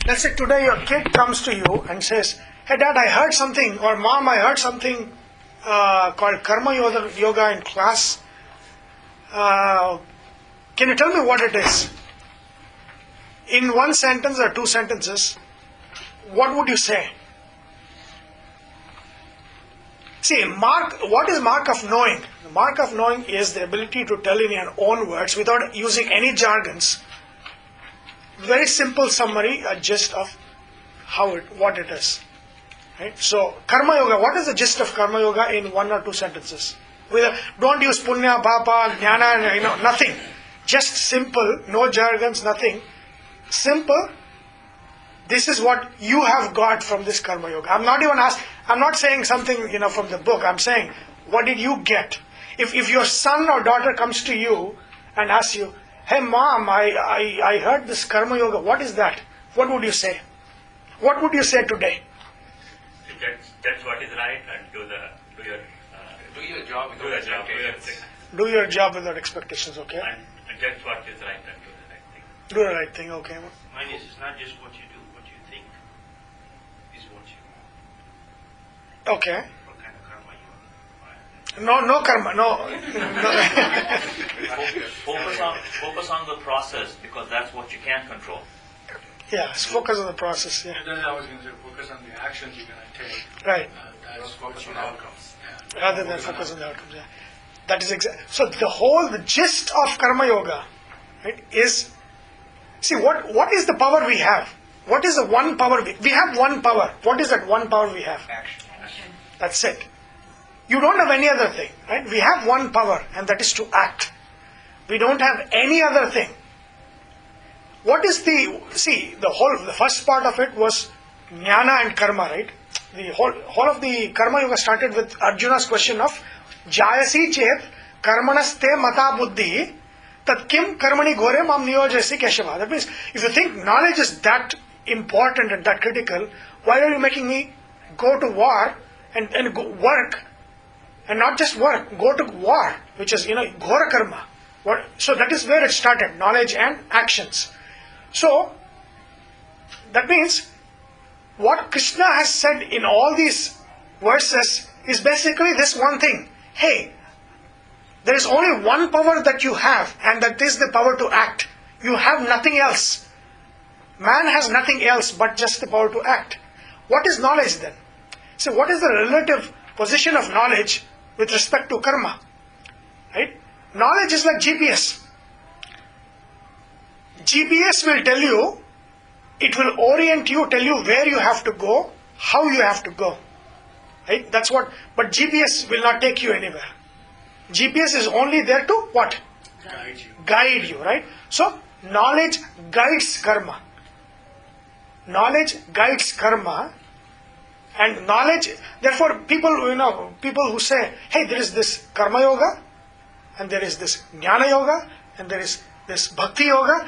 Let's say today your kid comes to you and says, "Hey Dad, I heard something," or "Mom, I heard something called Karma Yoga in class. Can you tell me what it is?" In one sentence or two sentences, what would you say? See, what is mark of knowing? The mark of knowing is the ability to tell in your own words without using any jargons. Very simple summary, a gist of what it is. Right? So, Karma Yoga, what is the gist of Karma Yoga in one or two sentences? Don't use punya, papa, jnana, nothing. Just simple, no jargons, nothing. Simple. This is what you have got from this Karma Yoga. I'm not saying something, from the book. I'm saying, what did you get? If your son or daughter comes to you and asks you, "Hey Mom, I heard this Karma Yoga. What is that?" What would you say? What would you say today? That's what is right, and do your job without expectations. Do your job without expectations, okay? And that's what is right, and do the right thing. Do the right thing, okay. Mine is, it's not just what you do, what you think is what you want. Okay. What kind of karma you want. No karma, no. Focus on the process, because that's what you can control. Yes, focus on the process, yeah. And then I was going to say, focus on the actions you're going to take. Right. That's focus on outcomes. Yeah. Rather than focus on the outcomes, yeah. That is so the gist of Karma Yoga, right, is, see, what is the power we have? What is the one power we have? One power. What is that one power we have? Action. That's it. You don't have any other thing, right? We have one power, and that is to act. We don't have any other thing. What is the first part of it was jnana and karma, right? The whole of the Karma Yoga started with Arjuna's question of jayasi chet karmanaste mata buddhi tat kim karmani gore mam niyojasi keshava. That means, if you think knowledge is that important and that critical, why are you making me go to war and go work, and not just work, go to war, which is, ghora karma. So that is where it started, knowledge and actions. So, that means, what Krishna has said in all these verses is basically this one thing. Hey, there is only one power that you have, and that is the power to act. You have nothing else. Man has nothing else but just the power to act. What is knowledge then? So what is the relative position of knowledge with respect to karma? Right? Knowledge is like GPS. GPS will tell you, it will orient you, tell you where you have to go, how you have to go. Right? That's what, but GPS will not take you anywhere. GPS is only there to what? Guide you, right? So, knowledge guides karma. Knowledge guides karma, and knowledge, therefore people who say, hey, there is this Karma Yoga, and there is this Jnana Yoga, and there is this Bhakti Yoga,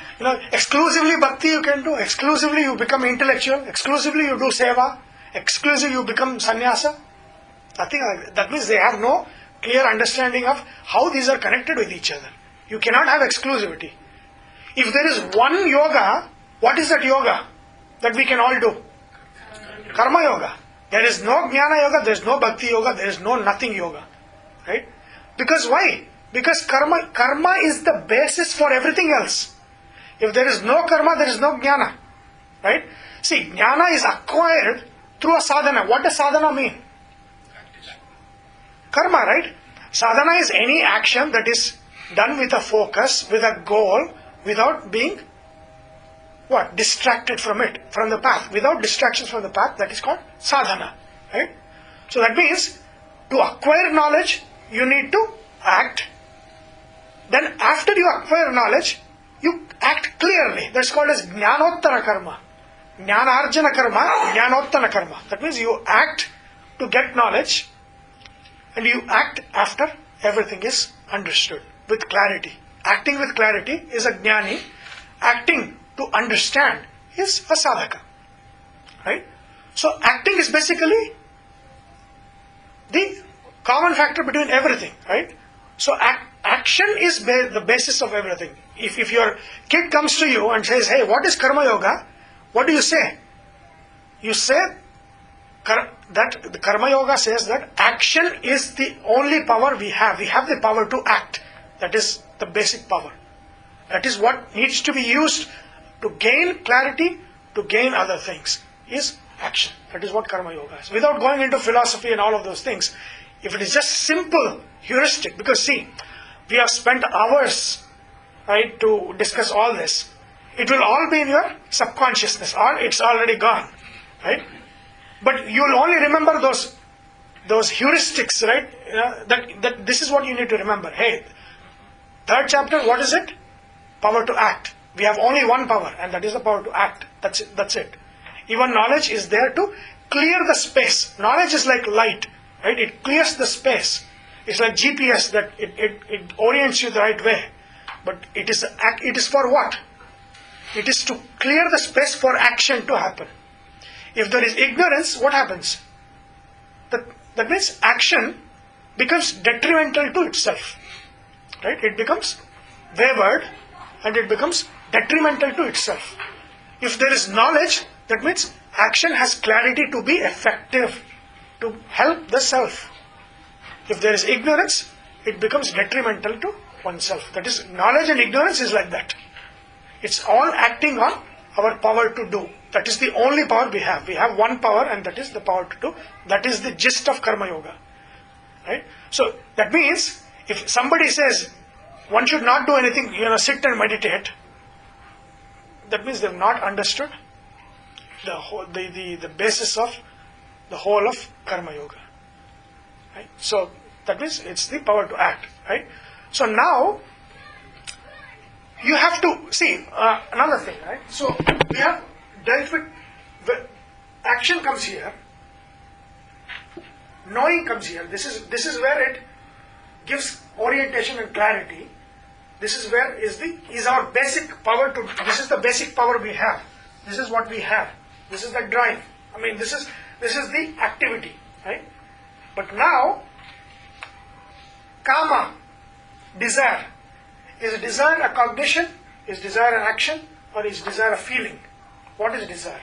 exclusively Bhakti you can do, exclusively you become intellectual, exclusively you do Seva, exclusively you become Sannyasa. Nothing like that. That means they have no clear understanding of how these are connected with each other. You cannot have exclusivity. If there is one yoga, what is that yoga that we can all do? Karma Yoga. There is no Jnana Yoga, there is no Bhakti Yoga, there is no nothing yoga. Right? Because why? Because karma is the basis for everything else. If there is no karma, there is no jnana. Right? See, jnana is acquired through a sadhana. What does sadhana mean? Karma, right? Sadhana is any action that is done with a focus, with a goal, without being distracted from it, from the path. Without distractions from the path, that is called sadhana. Right? So that means, to acquire knowledge, you need to act. Then after you acquire knowledge, you act clearly. That's called as jnanottara karma. Jnanarjana karma, jnanottara karma. That means you act to get knowledge, and you act after everything is understood with clarity. Acting with clarity is a jnani. Acting to understand is a sadhaka. Right? So acting is basically the common factor between everything. Right? So action is the basis of everything. If your kid comes to you and says, hey, what is Karma Yoga? what do you say? You say that the Karma Yoga says that action is the only power we have. We have the power to act. That is the basic power. That is what needs to be used to gain clarity, to gain other things, is action. That is what Karma Yoga is. Without going into philosophy and all of those things, if it is just simple heuristic, because see, we have spent hours, right, to discuss all this. It will all be in your subconsciousness, or it's already gone, right? But you will only remember those heuristics, right? That this is what you need to remember. Hey, third chapter, what is it? Power to act. We have only one power, and that is the power to act. That's it. Even knowledge is there to clear the space. Knowledge is like light, right? It clears the space. It's like GPS that it orients you the right way. But it is for what? It is to clear the space for action to happen. If there is ignorance, what happens? That means action becomes detrimental to itself. Right? It becomes wayward and it becomes detrimental to itself. If there is knowledge, that means action has clarity to be effective, to help the self. If there is ignorance, it becomes detrimental to oneself. That is, knowledge and ignorance is like that. It's all acting on our power to do. That is the only power we have. We have one power, and that is the power to do. That is the gist of Karma Yoga. Right? So that means if somebody says one should not do anything, sit and meditate, that means they have not understood the basis of the whole of Karma Yoga. Right? So that means it's the power to act. Right? So now you have to see another thing. Right? So we have dealt with action comes here, knowing comes here. This is where it gives orientation and clarity. This is where is our basic power to. This is the basic power we have. This is what we have. This is the drive. I mean, this is the activity, right? But now, kama, desire. Is desire a cognition? Is desire an action? Or is desire a feeling? What is desire?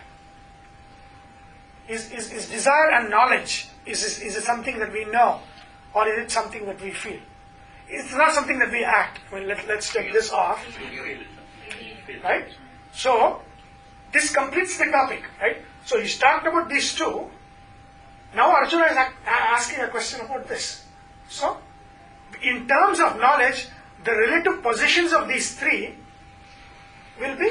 Is desire and knowledge? Is it something that we know? Or is it something that we feel? It's not something that we act. I mean, let's take this off. Right? So, this completes the topic. Right? So, you talked about these two. Now, Arjuna is asking a question about this. So, in terms of knowledge, the relative positions of these three will be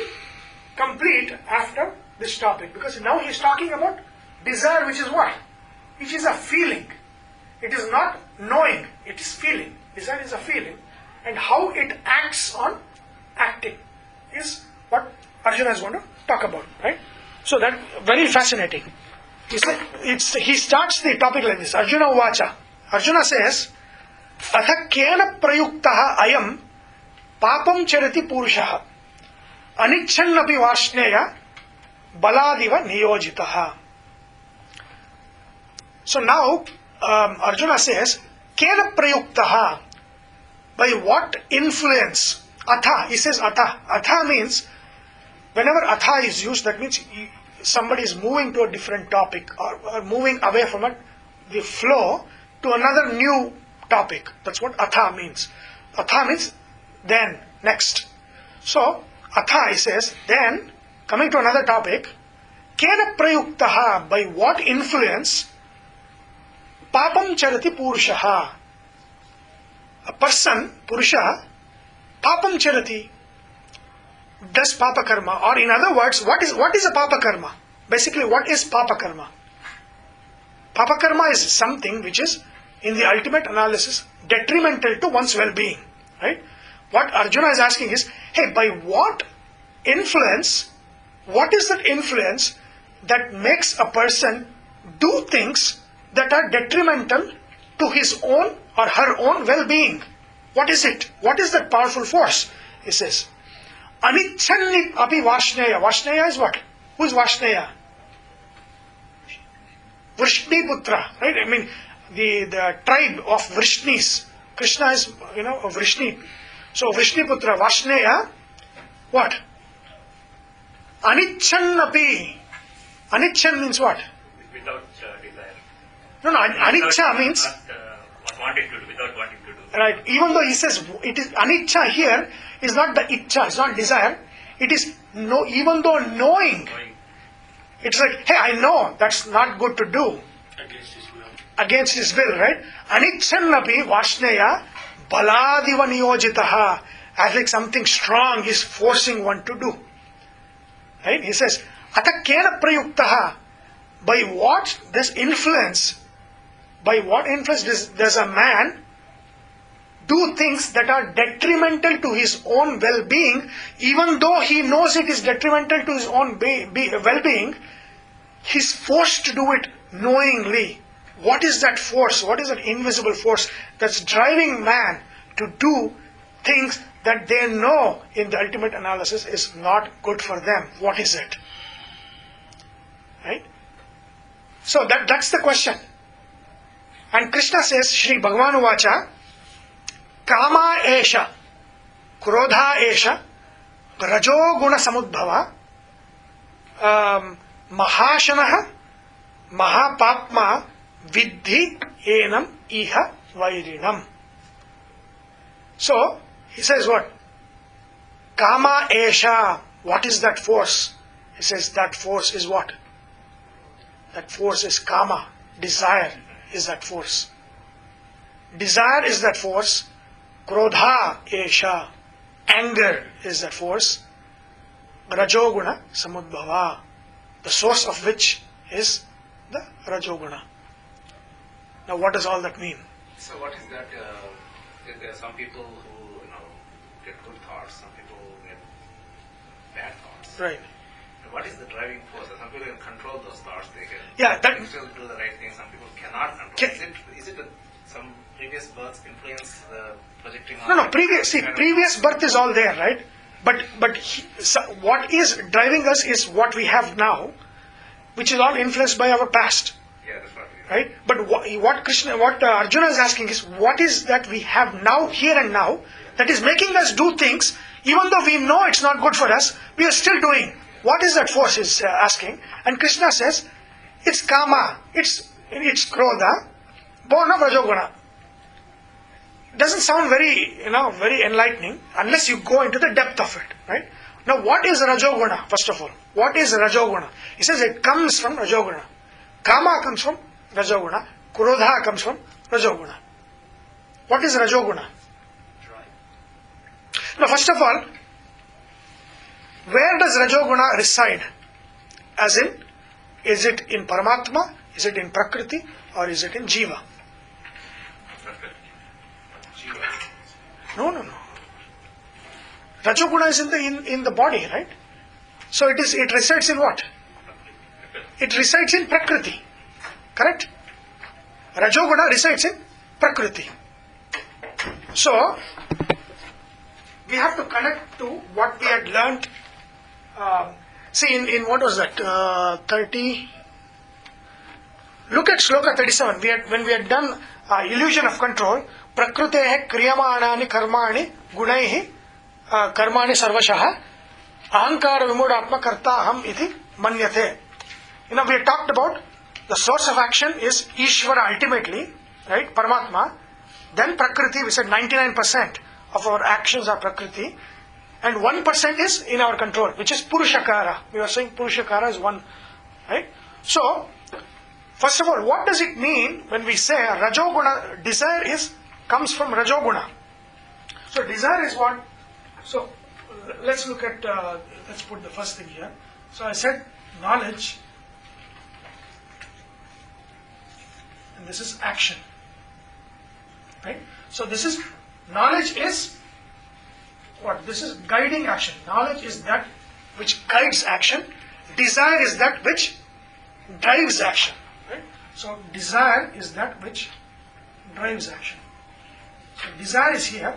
complete after this topic. Because now he is talking about desire, which is what? Which is a feeling. It is not knowing, it is feeling. Desire is a feeling. And how it acts on acting is what Arjuna is going to talk about. Right? So that very fascinating. He starts the topic like this. Arjuna Uvacha. Arjuna says, Atha kena prayuktaha ayam papam charati purushaha anichannapi varshneya baladiva niyojitaha. So now Arjuna says, kena prayuktaha, by what influence? Atha, he says atha. Atha means, whenever atha is used, that means somebody is moving to a different topic or moving away from the flow to another new topic. That's what atha means. Atha means then, next. So, atha, he says, then, coming to another topic, kena prayuktaha, by what influence, papam charati purushaha, a person, purusha, papam charati, does papa karma, or in other words, what is a papa karma? Basically, what is papa karma? Papa karma is something which is, in the ultimate analysis, detrimental to one's well-being. Right? What Arjuna is asking is, hey, by what influence, what is that influence that makes a person do things that are detrimental to his own or her own well-being? What is it? What is that powerful force? He says, Anichanni api Vashneya. Vashneya is what? Who is Vashneya? Vrishniputra, right? I mean, the tribe of Vrishnis. Krishna is, a Vrishni. So, Vrishniputra, Vashneya, what? Anichannapi. Anichan means what? Without desire. No, anicca means... wanting to do, without wanting to do. Right. Even though he says it is anicca here, is not the icha, it's not desire. It is no. Even though knowing, it's like, hey, I know that's not good to do. Against his will. Against his will, right? Anichannapi vashneya baladiva niyojitaha. As like something strong is forcing one to do. Right? He says, ata kena prayuktaha. By what this influence, by what influence does a man do things that are detrimental to his own well-being, even though he knows it is detrimental to his own well-being, he's forced to do it knowingly. What is that force? What is that invisible force that's driving man to do things that they know in the ultimate analysis is not good for them? What is it? Right? So that's the question. And Krishna says, Shri Bhagavan Uvacha, Kama Esha, Krodha Esha, Rajo Guna Samudbhava, Mahasana, Mahapapma, Vidhi Enum Iha Vairinam. So, he says what? Kama Esha. What is that force? He says that force is what? That force is Kama. Desire is that force. Desire is that force. Krodha Esha. Anger is that force. Rajoguna Samudbhava. The source of which is the Rajoguna. Now what does all that mean? So what is that? There are some people who get good thoughts, some people get bad thoughts. Right. What is the driving force? Some people can control those thoughts. They can still do the right thing. Some people cannot control. Is it some previous births influence projecting on? No. Previous birth is all there, right? But what is driving us is what we have now, which is all influenced by our past. Yeah, that's what. Right? But what Arjuna is asking is, what is that we have now, here and now, that is making us do things, even though we know it's not good for us, we are still doing. What is that force is asking? And Krishna says, it's Kama, it's Krodha, born of Rajoguna. Doesn't sound very enlightening unless you go into the depth of it, right? Now, what is Rajoguna, first of all? What is Rajoguna? He says it comes from Rajoguna. Kama comes from Rajoguna. Krodha comes from Rajoguna. What is Rajoguna? Now, first of all, where does Rajoguna reside? As in, is it in Paramatma, is it in Prakriti, or is it in Jiva? No. Rajoguna is in the body, right? So it resides in what? It resides in Prakriti. Correct? Rajoguna resides in Prakriti. So, we have to connect to what we had learnt. See, in what was that? 30. Look at Shloka 37. When we had done illusion of control, Prakrutehe kriyamanani karmani gunaihi karmani sarvashaha ahankara vimudatma kartaham iti manyate. We had talked about the source of action is Ishvara ultimately, right? Paramatma. Then Prakriti, we said 99% of our actions are Prakriti. And 1% is in our control, which is Purushakara. We were saying Purushakara is one, right? So, first of all, what does it mean when we say Rajoguna? Desire comes from Rajoguna. So, desire is what? So, let's look at, let's put the first thing here. So, I said knowledge, and this is action, right? So, knowledge is what? This is guiding action. Knowledge is that which guides action. Desire is that which drives action. Right? So desire is that which drives action. So desire is here,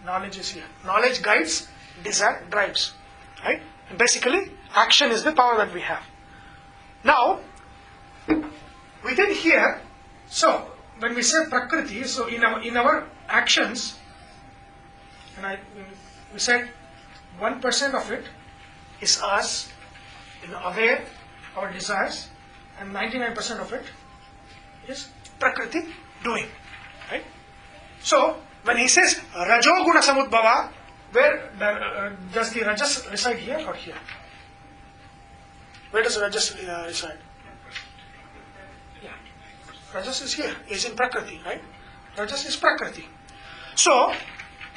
knowledge is here. Knowledge guides, desire drives. Right? And basically, action is the power that we have. Now, within here, so when we say Prakriti, so in our actions, and we said 1% of it is us, aware, our desires, and 99% of it is Prakriti doing. Right? So, when he says Rajoguna Samudbhava, where does the Rajas reside, here or here? Where does Rajas reside? Yeah. Rajas is here, is in Prakriti, right? Rajas is Prakriti. So,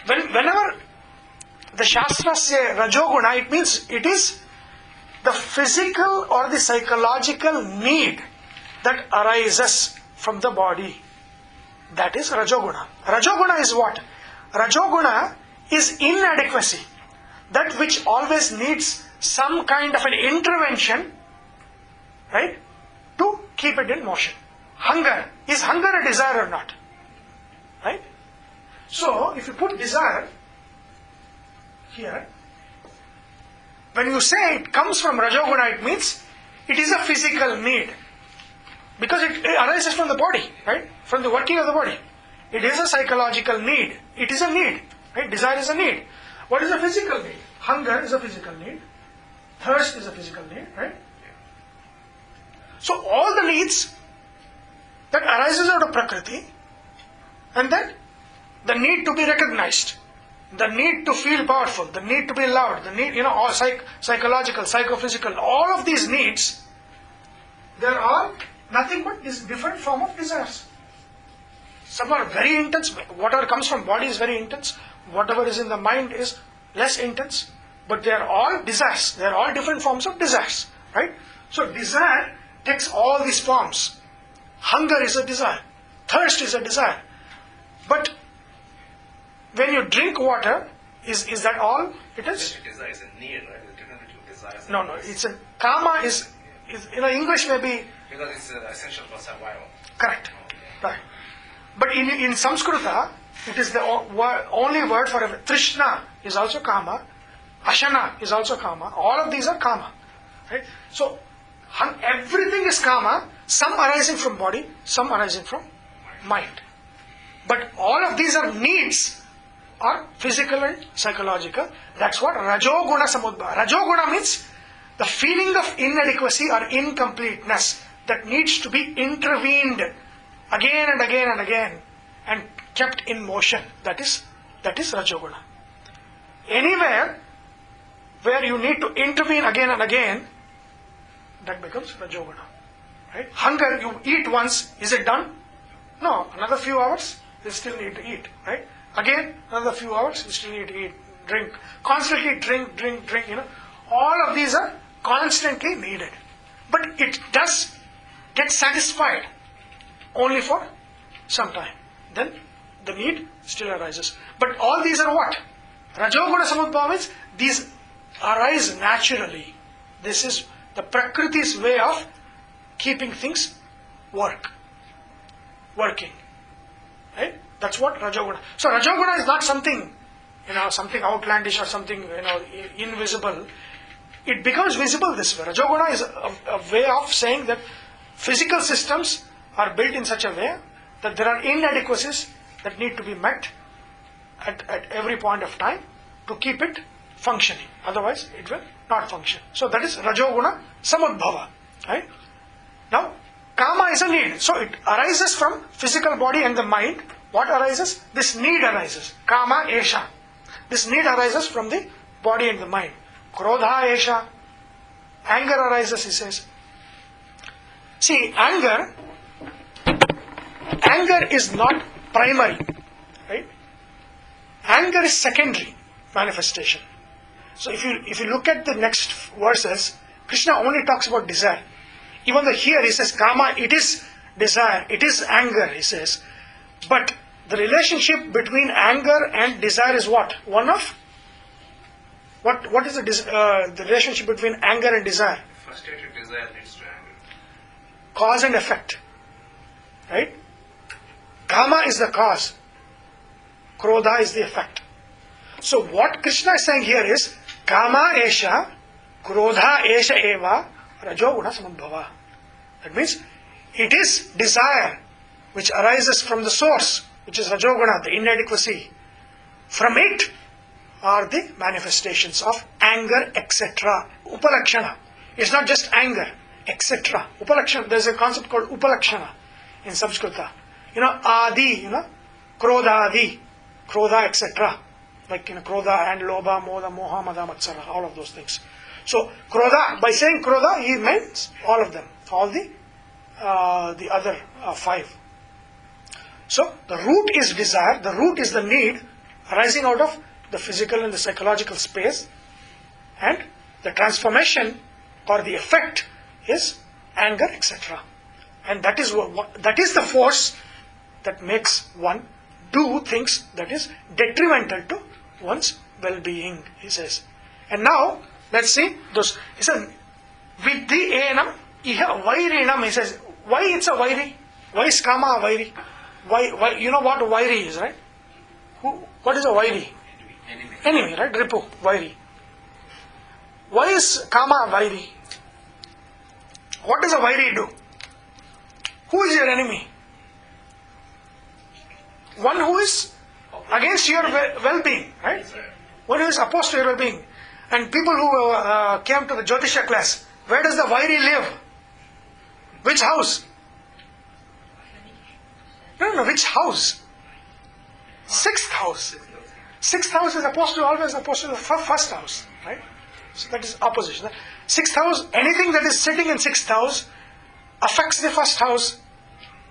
whenever the Shastras say Rajoguna, it means it is the physical or the psychological need that arises from the body. That is Rajoguna. Rajoguna is what? Rajoguna is inadequacy. That which always needs some kind of an intervention, right, to keep it in motion. Hunger. Is hunger a desire or not? Right? So, if you put desire here, when you say it comes from Rajoguna, it means it is a physical need. Because it arises from the body, right? From the working of the body. It is a psychological need. It is a need, right? Desire is a need. What is a physical need? Hunger is a physical need. Thirst is a physical need, right? So all the needs that arises out of Prakriti, and then the need to be recognized, the need to feel powerful, the need to be loved, the need, all psychological, psychophysical, all of these needs, they are all nothing but this different form of desires. Some are very intense. Whatever comes from body is very intense. Whatever is in the mind is less intense. But they are all desires. They are all different forms of desires. Right? So desire takes all these forms. Hunger is a desire. Thirst is a desire. But when you drink water, is that all it is? Desire is a need, right? It's different between desires. No. It's a karma is English maybe. Because it's essential for survival. Correct. Right. But in Samskrita, it is the only word for everything. Trishna is also kama. Ashana is also kama. All of these are kama. Right? So, everything is kama. Some arising from body, some arising from mind. But all of these are needs, are physical and psychological. That's what Rajoguna Samudbhava. Rajoguna means the feeling of inadequacy or incompleteness that needs to be intervened again and again and again and kept in motion. That is Rajoguna. Anywhere where you need to intervene again and again, that becomes Rajoguna. Right? Hunger, you eat once, is it done? No, another few hours, you still need to eat. Right? Again, another few hours, you still need to eat, drink. Constantly drink. All of these are constantly needed. But it does get satisfied only for some time. Then the need still arises. But all these are what? Rajoguna Samudbhava means these arise naturally. This is the Prakriti's way of keeping things working. Right? That's what Rajoguna. So Rajoguna is not something, something outlandish or something, invisible. It becomes visible this way. Rajoguna is a way of saying that physical systems are built in such a way that there are inadequacies that need to be met at every point of time to keep it functioning. Otherwise, it will not function. So that is Rajoguna Samudbhava. Right? Now, Kama is a need. So it arises from physical body and the mind. What arises? This need arises. Kama Esha. This need arises from the body and the mind. Krodha Esha. Anger arises, he says. See, anger is not primary. Right? Anger is secondary manifestation. So if you look at the next verses, Krishna only talks about desire. Even though here he says Kama, it is desire, it is anger, he says. But the relationship between anger and desire is what? One of? What is the relationship between anger and desire? Frustrated desire leads to anger. Cause and effect. Right? Kama is the cause. Krodha is the effect. So what Krishna is saying here is Kama Esha, Krodha Esha Eva, Rajoguna Samudbhava. That means it is desire which arises from the source, which is Rajoguna, the inadequacy. From it are the manifestations of anger, etc. Upalakshana. It's not just anger, etc. Upalakshana, there's a concept called Upalakshana in Samskrita. Adi, Krodha, etc. Like, Krodha and Lobha, Moda, Moha, Mada, Matsara, all of those things. So, Krodha, by saying Krodha, he means all of them, all the other 5. So, the root is desire, the root is the need arising out of the physical and the psychological space, and the transformation or the effect is anger, etc. And that is the force that makes one do things that is detrimental to one's well-being, he says. And now, let's see those. He said, Vidhi enam iha vairinam, he says. Why it's a vairi? Why is kama a vairi? Why? You know what a vairi is, right? What is a vairi? Enemy, right? Ripu, vairi. Why is kama a vairi? What does a vairi do? Who is your enemy? One who is against your well-being, right? One who is opposed to your well-being. And people who came to the Jyotisha class, where does the vairi live? Which house? No, which house? 6th house. 6th house is always opposed to the first house, right? So that is opposition. 6th house, anything that is sitting in 6th house affects the first house,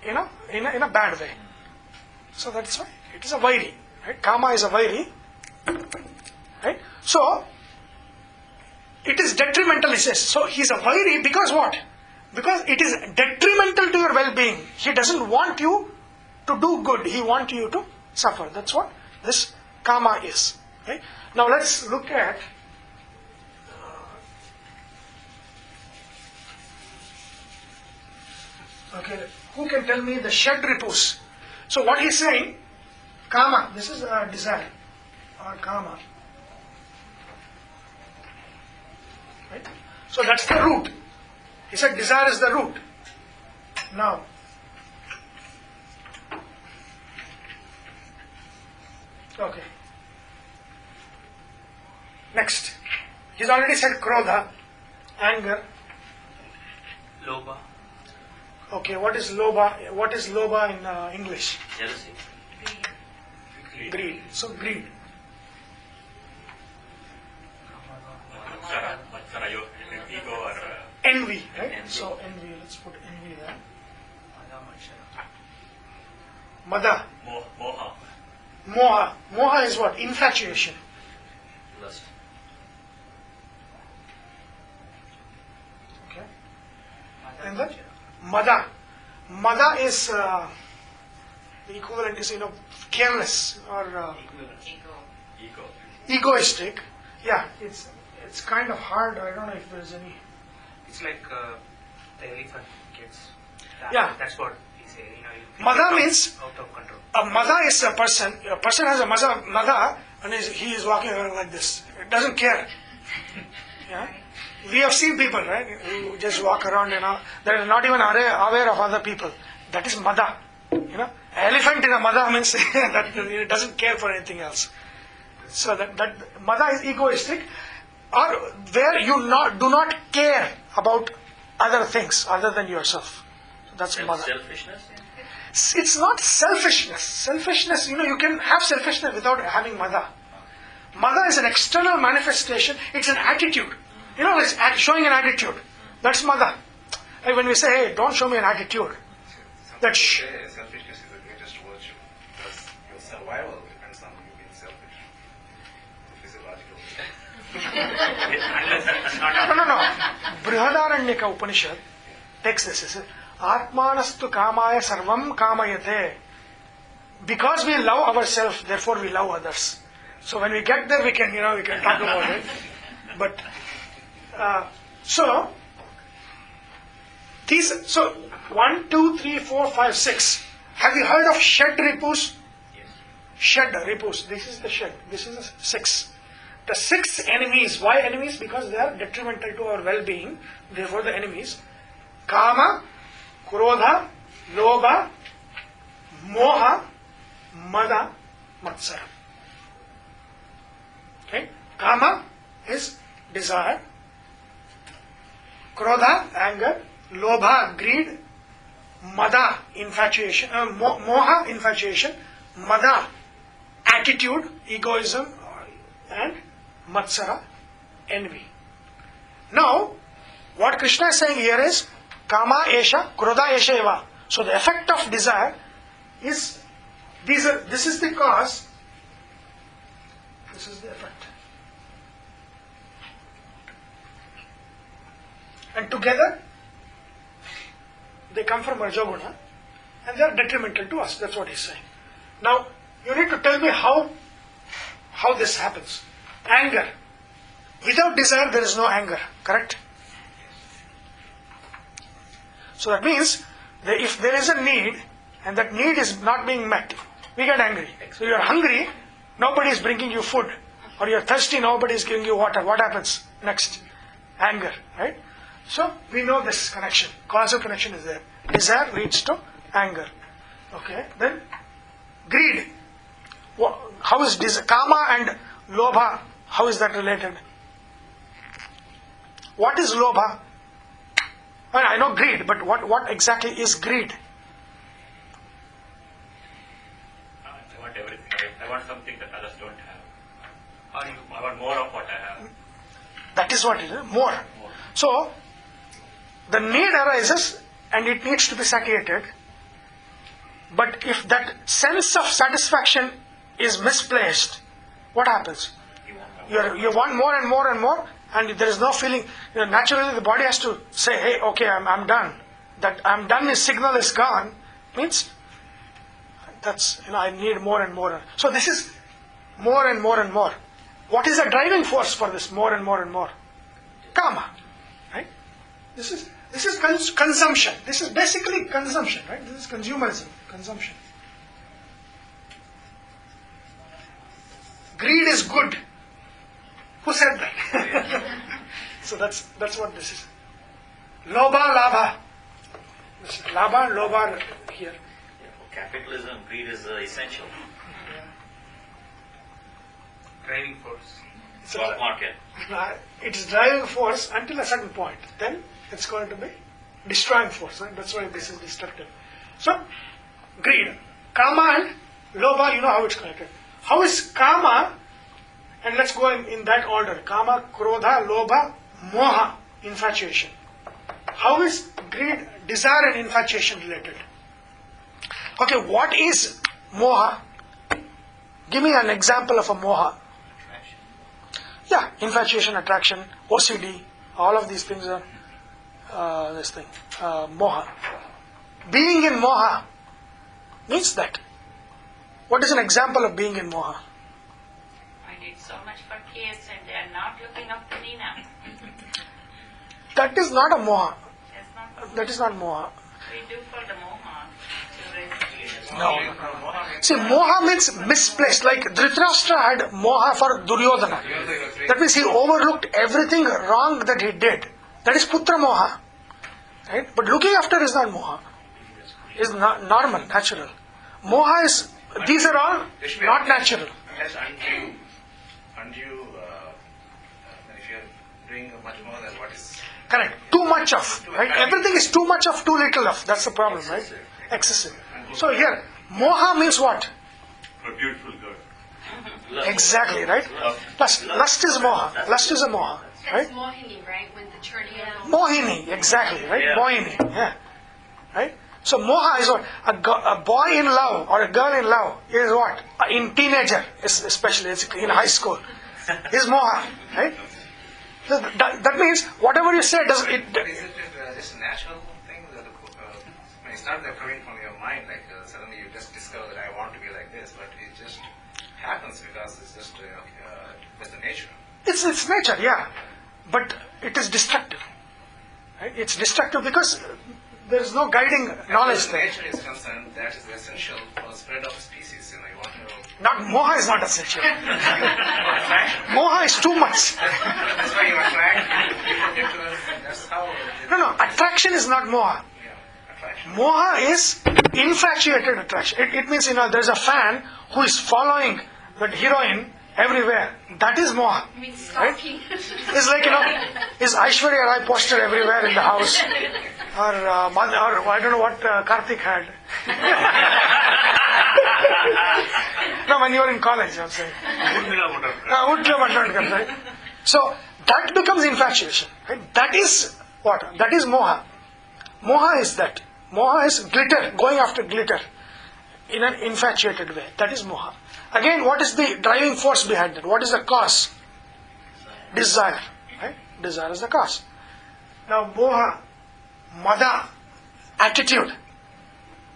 in a bad way. So that's why it is a vairi, right? Kama is a vairi, right? So it is detrimental, he says. So he is a vairi because what? Because it is detrimental to your well-being. He doesn't want you to do good. He wants you to suffer. That's what this kama is. Right? Now let's look at who can tell me the shed ripus? So what he's saying, kama, this is a desire or kama. Right? So that's the root. He said desire is the root. Now, okay. Next. He's already said krodha, anger. Lobha. Okay, what is lobha? What is lobha in English? Jealousy. Greed. So greed. Ego or Envy, right? So envy, let's put envy there. Mada. moha. Moha. Moha is what? Infatuation. Lust. Okay. And then Mada. Mada is the equivalent is careless or egoistic. Yeah, it's kind of hard. I don't know if there's any. It's like the elephant gets. Yeah. That's what he said. Mada means out of control. a mada is a person. A person has a mada, and he is walking around like this. It doesn't care. Yeah. We have seen people, right, who just walk around, they're not even aware of other people. That is mada. Elephant in a mada means that it doesn't care for anything else. So that mada is egoistic, or where you do not care about other things other than yourself. So that's mada. Selfishness? It's not selfishness. Selfishness, you can have selfishness without having mada. Mada is an external manifestation. It's an attitude. It's showing an attitude. That's mada. Like when we say, hey, don't show me an attitude. That's Selfishness is the greatest virtue. Because your survival depends on you being selfish. Physiological. No. Brihadaranyaka Upanishad takes this. It says, Atmanastu kamaya sarvam kamayate. Because we love ourselves, therefore we love others. So when we get there, we can talk about it. But so 1, 2, 3, 4, 5, 6. Have you heard of shed ripus? Yes. Shed ripus. This is the shed. This is the 6. The 6 enemies. Why enemies? Because they are detrimental to our well-being. Therefore the enemies. Kama, Krodha, Lobha, Moha, Mada, Matsara. Okay? Kama is desire. Krodha, anger. Lobha, greed. Mada, infatuation. Moha, infatuation. Mada, attitude, egoism. And Matsara, envy. Now, what Krishna is saying here is Kama Esha, Krodha Esha Eva. So the effect of desire is this is the cause, this is the effect. And together they come from Rajoguna and they are detrimental to us. That's what he's saying. Now, you need to tell me how this happens. Anger. Without desire there is no anger, correct? So that means that if there is a need and that need is not being met, we get angry. So you are hungry, nobody is bringing you food. Or you are thirsty, nobody is giving you water. What happens next? Anger, right? So we know this connection. Causal connection is there. Desire leads to anger. Okay. Then greed. How is Kama and Lobha, how is that related? What is Lobha? I know greed, but what exactly is greed? I want everything. I want something that others don't have. I want more of what I have. That is what it is. More. So, the need arises and it needs to be satiated. But if that sense of satisfaction is misplaced, what happens? You want more and more and more, and there is no feeling. Naturally, the body has to say, "Hey, okay, I'm done." That I'm done. His signal is gone. Means that's I need more and more. So this is more and more and more. What is the driving force for this more and more and more? Kama, right? This is consumption. This is basically consumption, right? This is consumerism, consumption. Greed is good. Who said that? So that's what this is. Lobha, labha. Labha, lobha here. Yeah, for capitalism, greed is essential. Driving force. Stock market. It is driving force until a certain point. Then it's going to be destroying force. Right? That's why this is destructive. So, greed. Kama and lobha, you know how it's connected. How is kama, and let's go in that order. Kama, krodha, lobha, moha, infatuation. How is greed, desire and infatuation related? Okay, what is moha? Give me an example of a moha. Yeah, infatuation, attraction, OCD, all of these things are moha. Being in moha means that. What is an example of being in moha? I did so much for kids and they are not looking up to me now. That is not a moha. That's not That is not moha. we do for the moha to raise children. No. See, moha means misplaced. Like Dhritarashtra had moha for Duryodhana. That means he overlooked everything wrong that he did. That is putra moha. Right? But looking after is not moha. Is not normal, natural. Moha is, these are all not natural. Yes, undue, if you're doing much more than what is... Correct. Too much of. Right? Everything is too much of, too little of. That's the problem, right? Excessive. So here, moha means what? A beautiful girl. Exactly, right? Lust is moha. Lust is a moha. Right? That's Mohini, right? When the turning Mohini, exactly, right? Mohini, yeah. Right? So moha is what? A boy in love or a girl in love is what? In teenager, especially in high school, is moha, right? So that means whatever you say does it. But is it just a natural thing that it's not coming from your mind, like suddenly you just discover that I want to be like this, but it just happens because it's just the nature. It's nature, yeah, but it is destructive. Right? It's destructive because there is no guiding knowledge there. Nature is concerned, that is essential for the spread of species. You want to. Not moha is not essential. Moha is too much. That's why you attract people get to us. That's how. No. Attraction is not moha. Yeah, attraction. Moha is infatuated attraction. It means there is a fan who is following that heroine, everywhere. That is moha. I mean, stalking. It's like, is Aishwarya Rai poster everywhere in the house? Or I don't know what Karthik had. No, when you were in college, I'm saying. Right? So, that becomes infatuation. Right? That is what? That is moha. Moha is that. Moha is glitter, going after glitter in an infatuated way. That is moha. Again, what is the driving force behind it? What is the cause? Desire. Right? Desire is the cause. Now, moha, mada, attitude.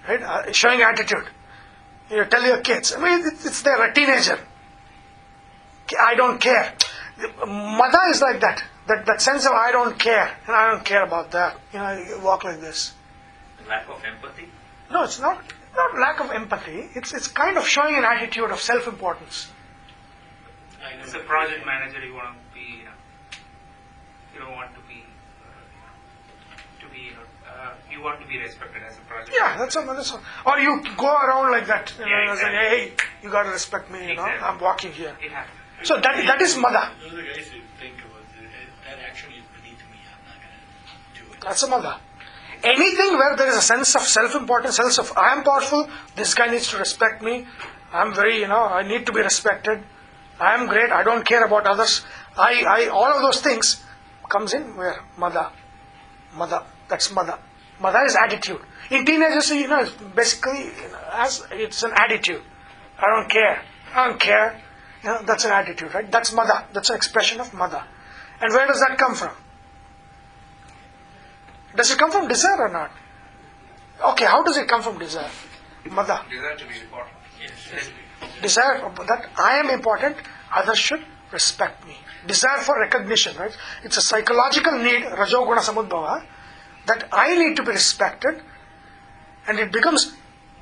Right? Showing attitude. You tell your kids, it's there, a teenager. I don't care. Mada is like that. That sense of I don't care, and I don't care about that. You walk like this. Lack of empathy? No, it's not lack of empathy. It's kind of showing an attitude of self-importance. As a project manager, you want to be, you don't want to be, you want to be respected as a project Yeah, manager. that's all. Or you go around like that. Yeah, exactly. Like, hey, you got to respect me. Exactly. I'm walking here. It happens. So that is mada. Those are the guys who think about that actually is beneath me. I'm not going to do it. That's a mada. Anything where there is a sense of self-importance, sense of I am powerful, this guy needs to respect me, I'm very, I need to be respected, I am great, I don't care about others, all of those things comes in where? Mada. That's mada. Mada is attitude. In teenagers, it's basically, it's an attitude. I don't care. That's an attitude, right? That's mada. That's an expression of mada. And where does that come from? Does it come from desire or not? Okay, how does it come from desire? Mada. Desire to be important. Yes. Desire that I am important, others should respect me. Desire for recognition, right? It's a psychological need, rajoguna samudbhava, that I need to be respected, and it becomes,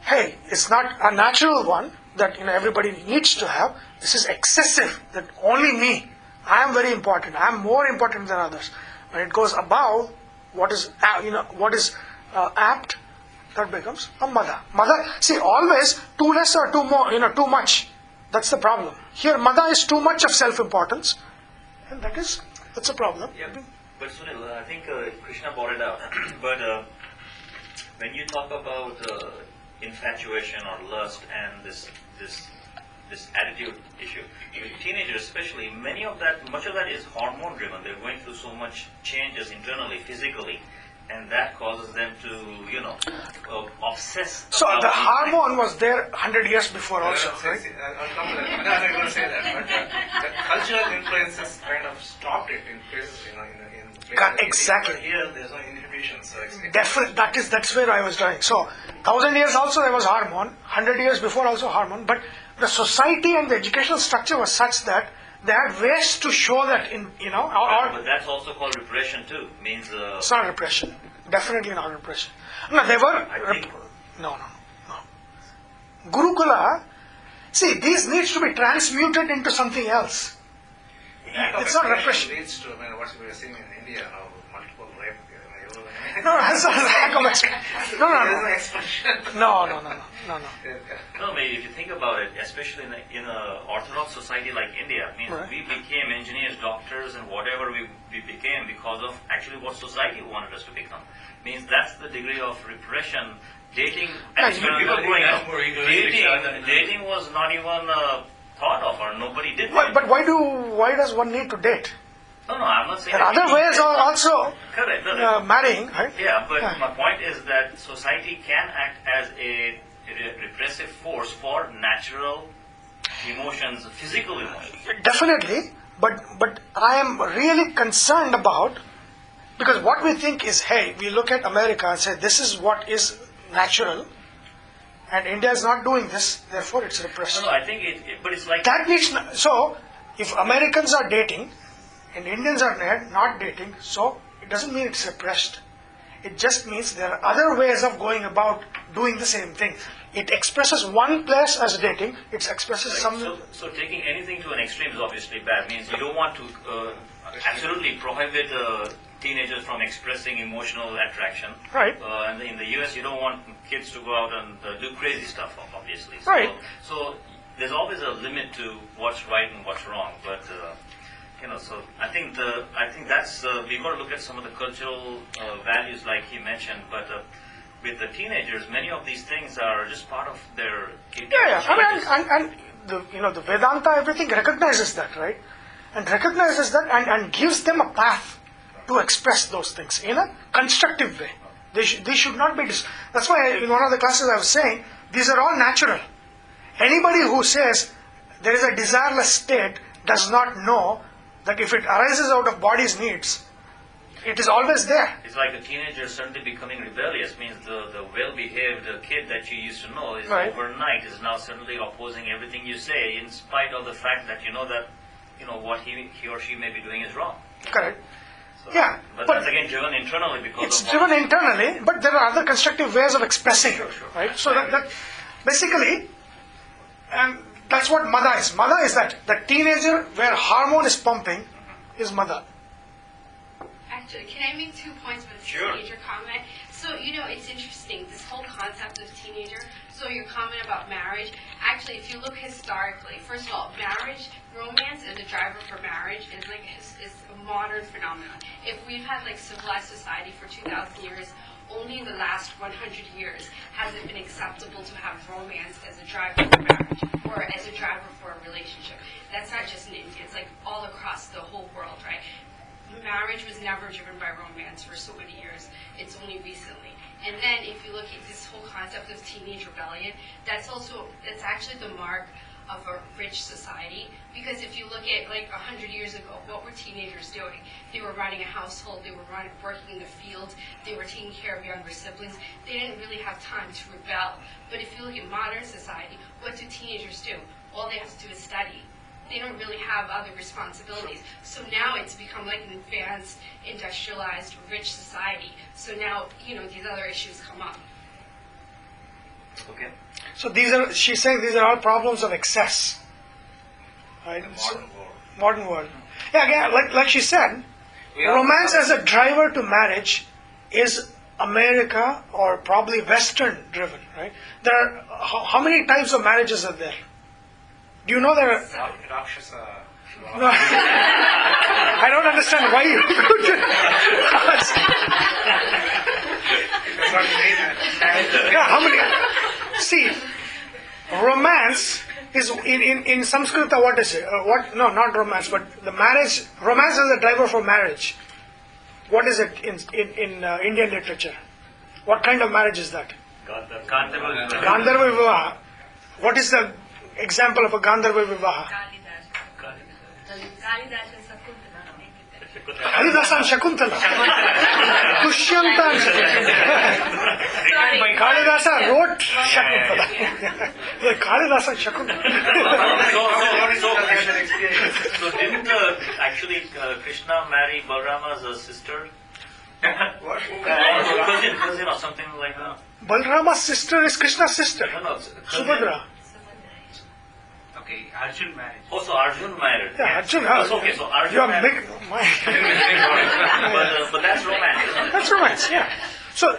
hey, it's not a natural one that everybody needs to have. This is excessive, that only me, I am very important, I am more important than others. When it goes above what is apt, that becomes a mada. Mada, see, always too less or too more, too much. That's the problem. Here, mada is too much of self-importance, and that's a problem. Yeah, but Sunil, I think Krishna brought it out. But when you talk about infatuation or lust and this attitude issue, teenagers especially, much of that is hormone driven. They're going through so much changes internally, physically, and that causes them to, obsess. So the hormone was there 100 years before also, I'll right? come to that. I'm not going to say that, but the cultural influences kind of stopped it in places, in places. Exactly. But here, there's no inhibition, so it's Definitely, that's where I was trying. So, 1,000 years also there was hormone, 100 years before also hormone, but the society and the educational structure was such that they had ways to show that But that's also called repression too. Means it's not repression. Definitely not repression. No, they were. No. Gurukula, see, these needs to be transmuted into something else. It's not repression. Leads to what we are seeing in India now, multiple rape. No, that's not lack of expression. There's no expression. No. No, maybe if you think about it, especially in an orthodox society like India, means Right. we became engineers, doctors, and whatever we became because of actually what society wanted us to become. Means that's the degree of repression. Dating, Yeah, when we were growing up, more egoistic. dating was not even thought of, or nobody did. But why does one need to date? No, I'm not saying. There are that other ways of also Correct. marrying, right? Yeah, but Yeah. my point is that society can act as a repressive force for natural emotions, physical emotions. Definitely, but I am really concerned about, because what we think is, hey, we look at America and say this is what is natural, and India is not doing this, therefore it's repressed. No, I think but it's like That needs so if Americans are dating and Indians are not dating, so it doesn't mean it's repressed. It just means there are other ways of going about doing the same thing. It expresses one place as dating, it expresses some. So taking anything to an extreme is obviously bad. Means you don't want to absolutely prohibit teenagers from expressing emotional attraction. Right. And in the US, you don't want kids to go out and do crazy stuff, obviously. Right. So there's always a limit to what's right and what's wrong. But so I think that's we've got to look at some of the cultural values, like he mentioned. But with the teenagers, many of these things are just part of their Yeah. I mean, and the Vedanta, everything recognizes that, right? And recognizes that and gives them a path to express those things in a constructive way. They should not be. That's why in one of the classes I was saying, these are all natural. Anybody who says there is a desireless state does not know that if it arises out of body's needs, it is always there. It's like a teenager suddenly becoming rebellious means the well-behaved kid that you used to know is Right. overnight is now suddenly opposing everything you say, in spite of the fact that you know that what he or she may be doing is wrong. Correct. So, Yeah, but but that's again driven internally because it's of driven internally, but there are other constructive ways of expressing it, right? So that basically, and that's what Mada is. Mada is that the teenager where hormone is pumping is Mada. Actually, can I make 2 points with this Sure. teenager comment? So, it's interesting, this whole concept of teenager. So your comment about marriage, actually, if you look historically, first of all, marriage, romance as a driver for marriage is a modern phenomenon. If we've had civilized society for 2,000 years, only in the last 100 years has it been acceptable to have romance as a driver for marriage or as a driver for a relationship. That's not just in India, it's all across the whole world, right? Marriage was never driven by romance for so many years. It's only recently. And then if you look at this whole concept of teenage rebellion, that's actually the mark of a rich society. Because if you look at 100 years ago, what were teenagers doing? They were running a household, they were working in the field, they were taking care of younger siblings. They didn't really have time to rebel. But if you look at modern society, what do teenagers do? All they have to do is study. They don't really have other responsibilities. So now it's become an advanced, industrialized, rich society. So now, these other issues come up. okay. So she's saying these are all problems of excess. Right? Modern world. Modern world. Yeah, again, like she said, romance as a driver to marriage is America or probably Western driven, right? There are, how many types of marriages are there? Do you know there are... Rakshasa. No, I don't understand why you could Yeah, how many? See, romance is in Sanskrit. What is it? No, not romance, but the marriage. Romance is the driver for marriage. What is it in Indian literature? What kind of marriage is that? Gandharva Vivaha. What is the example of a Gandharva Vivaha? Kalidasa and Shakuntala. Dushyanta and Shakuntala. Kalidasa wrote Shakuntala. Kalidasa and Shakuntala. So didn't actually Krishna marry Balrama's sister? Cousin or something like that? Balrama's sister is Krishna's sister. No, Subhadra. Okay, Arjun marriage. Oh, so Arjun married. Yeah, Arjun. Okay, so Arjun You are married. big. But that's romance, isn't it? That's romance, yeah. So,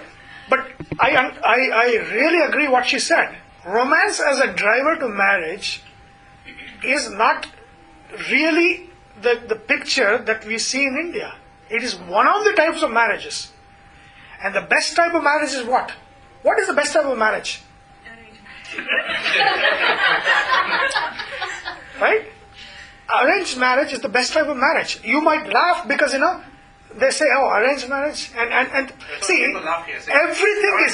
but I really agree what she said. Romance as a driver to marriage is not really the picture that we see in India. It is one of the types of marriages. And the best type of marriage is what? What is the best type of marriage? Right? Arranged marriage is the best type of marriage. You might laugh because, they say, oh, arranged marriage. And see, everything is...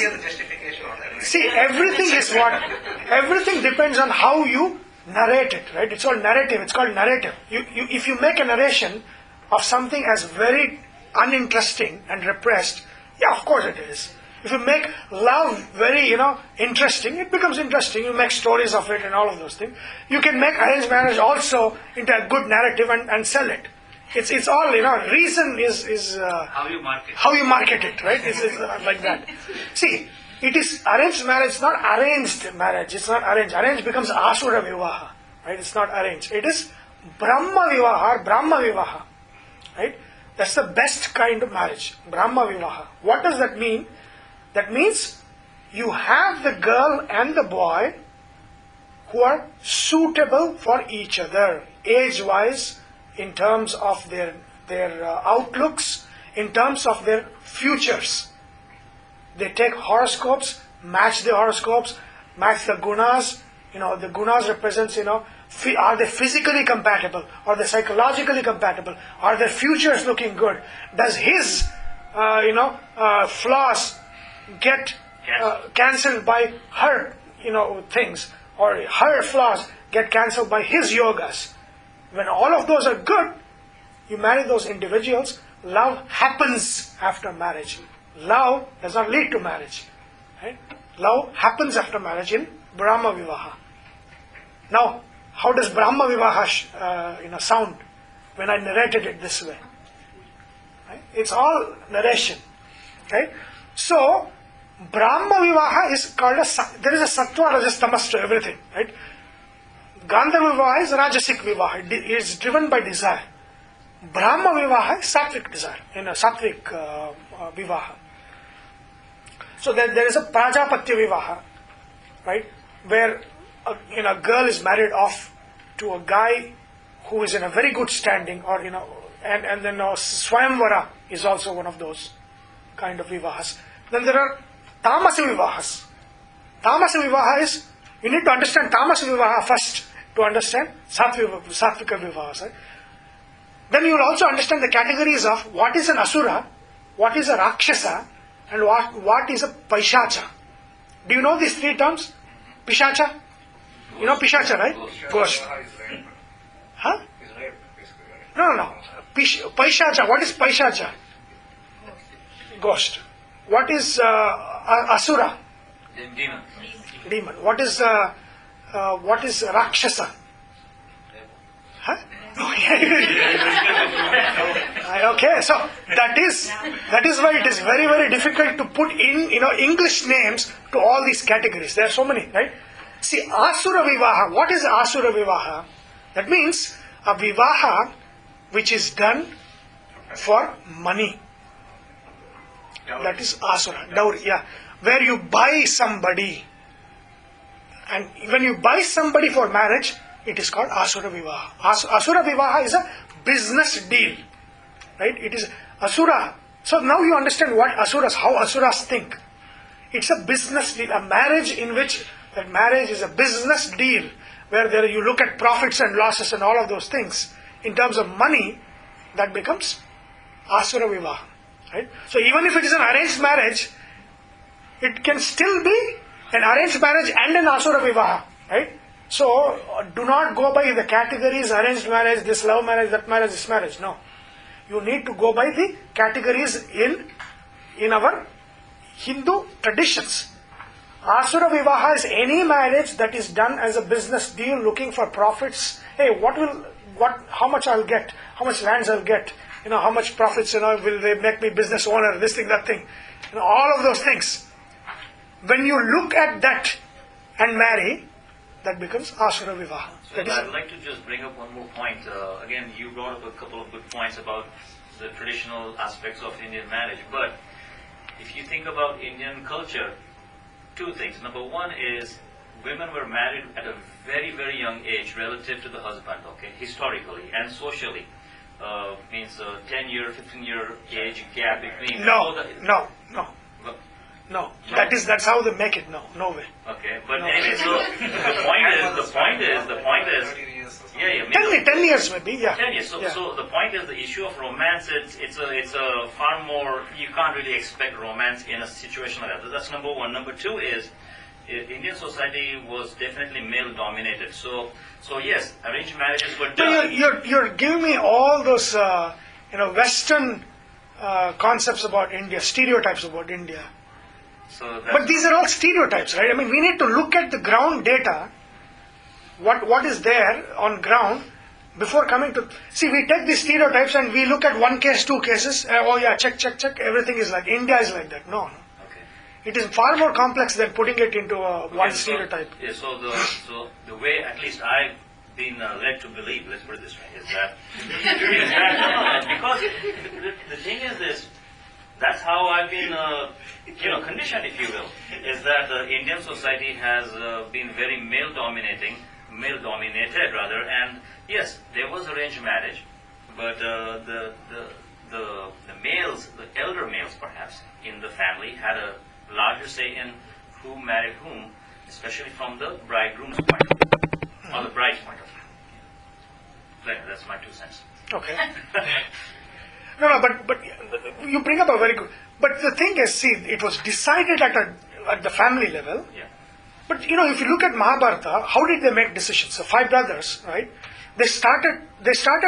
See, everything is what? Everything depends on how you narrate it, right? It's all narrative. It's called narrative. If you make a narration of something as very uninteresting and repressed, yeah, of course it is. If you make love very, interesting, it becomes interesting. You make stories of it and all of those things. You can make arranged marriage also into a good narrative and sell it. It's all, reason is How you market. how you market it, right? It's like that. See, it is arranged marriage, not arranged marriage. It's not arranged. Arranged becomes Asura Vivaha, right? It's not arranged. It is Brahma Vivaha or Brahma Vivaha, right? That's the best kind of marriage, Brahma Vivaha. What does that mean? That means you have the girl and the boy who are suitable for each other, age-wise, in terms of their outlooks, in terms of their futures. They take horoscopes, match the horoscopes, match the gunas. The gunas represents, are they physically compatible? Are they psychologically compatible? Are their futures looking good? Does his, flaws get cancelled by her, things? Or her flaws get cancelled by his yogas? When all of those are good, you marry those individuals. Love happens after marriage. Love does not lead to marriage. Right? Love happens after marriage in Brahma Vivaha. Now, how does Brahma Vivaha sound when I narrated it this way? Right? It's all narration. Right? So, Brahma Vivaha is called there is a Sattva, Rajas, Tamas to everything. Right? Gandharva Vivaha is Rajasic Vivaha. It is driven by desire. Brahma Vivaha is Sattvic desire, Sattvic Vivaha. So there is a Prajapatya Vivaha, right, where a girl is married off to a guy who is in a very good standing, or and then Swayamvara is also one of those kind of vivahas. Then there are Tamasa Vivahas. Tamasa Vivaha is, you need to understand Tamasa Vivaha first to understand Sattvika Vivahas. Right? Then you will also understand the categories of what is an Asura, what is a Rakshasa, and what is a Paishacha. Do you know these three terms? Pishacha? You know Pishacha, right? Ghost. Huh? No. Paishacha. What is Paishacha? Ghost. What is Asura? Demon. What is Rakshasa? Huh? Okay, so that is why it is very, very difficult to put in English names to all these categories. There are so many, right? See, Asura Vivaha. What is Asura Vivaha? That means a Vivaha which is done for money. That is Asura, dowry, yeah. Where you buy somebody, and when you buy somebody for marriage, it is called Asura Vivaha. Asura Vivaha is a business deal, right? It is Asura. So now you understand how Asuras think. It's a business deal, a marriage in which that marriage is a business deal, where you look at profits and losses and all of those things. In terms of money, that becomes Asura Vivaha, right? So even if it is an arranged marriage, it can still be an arranged marriage and an Asura Vivaha, right? So, do not go by the categories, arranged marriage, this love marriage, that marriage, this marriage. No. You need to go by the categories in our Hindu traditions. Asura Vivaha is any marriage that is done as a business deal looking for profits. Hey, how much I'll get, how much lands I'll get, how much profits, will they make me business owner, this thing, that thing. All of those things. When you look at that and marry, that becomes Asura Vivaha. So I'd like to just bring up one more point. Again, you brought up a couple of good points about the traditional aspects of Indian marriage. But if you think about Indian culture, two things. Number one is women were married at a very, very young age relative to the husband, okay, historically and socially. Means 10-year, 15-year age gap between... No, that's how they make it. No way. Okay, but anyway, so the point is, yeah, 10 years maybe, yeah. 10 years. So the point is, the issue of romance, it's a far more, you can't really expect romance in a situation like that. That's number one. Number two is, Indian society was definitely male dominated. So yes, arranged marriages were done. You're giving me all those Western concepts about India, stereotypes about India. But these are all stereotypes, right? I mean, we need to look at the ground data, what is there on ground, before coming to... See, we take these stereotypes and we look at one case, two cases, check, everything is like... India is like that. No. Okay. It is far more complex than putting it into one stereotype. Yeah, so the way, at least I've been led to believe, let's put it this way, is that... because the thing is this, that's how I've been, conditioned, if you will, is that the Indian society has been very male-dominated rather, and yes, there was arranged marriage, but the males, the elder males perhaps, in the family had a larger say in who married whom, especially from the bridegroom's point of view, or the bride's point of view. That's my 2 cents. Okay. No, but you bring up a very good. But the thing is, see, it was decided at the family level. Yeah. But if you look at Mahabharata, how did they make decisions? The 5 brothers, right? They started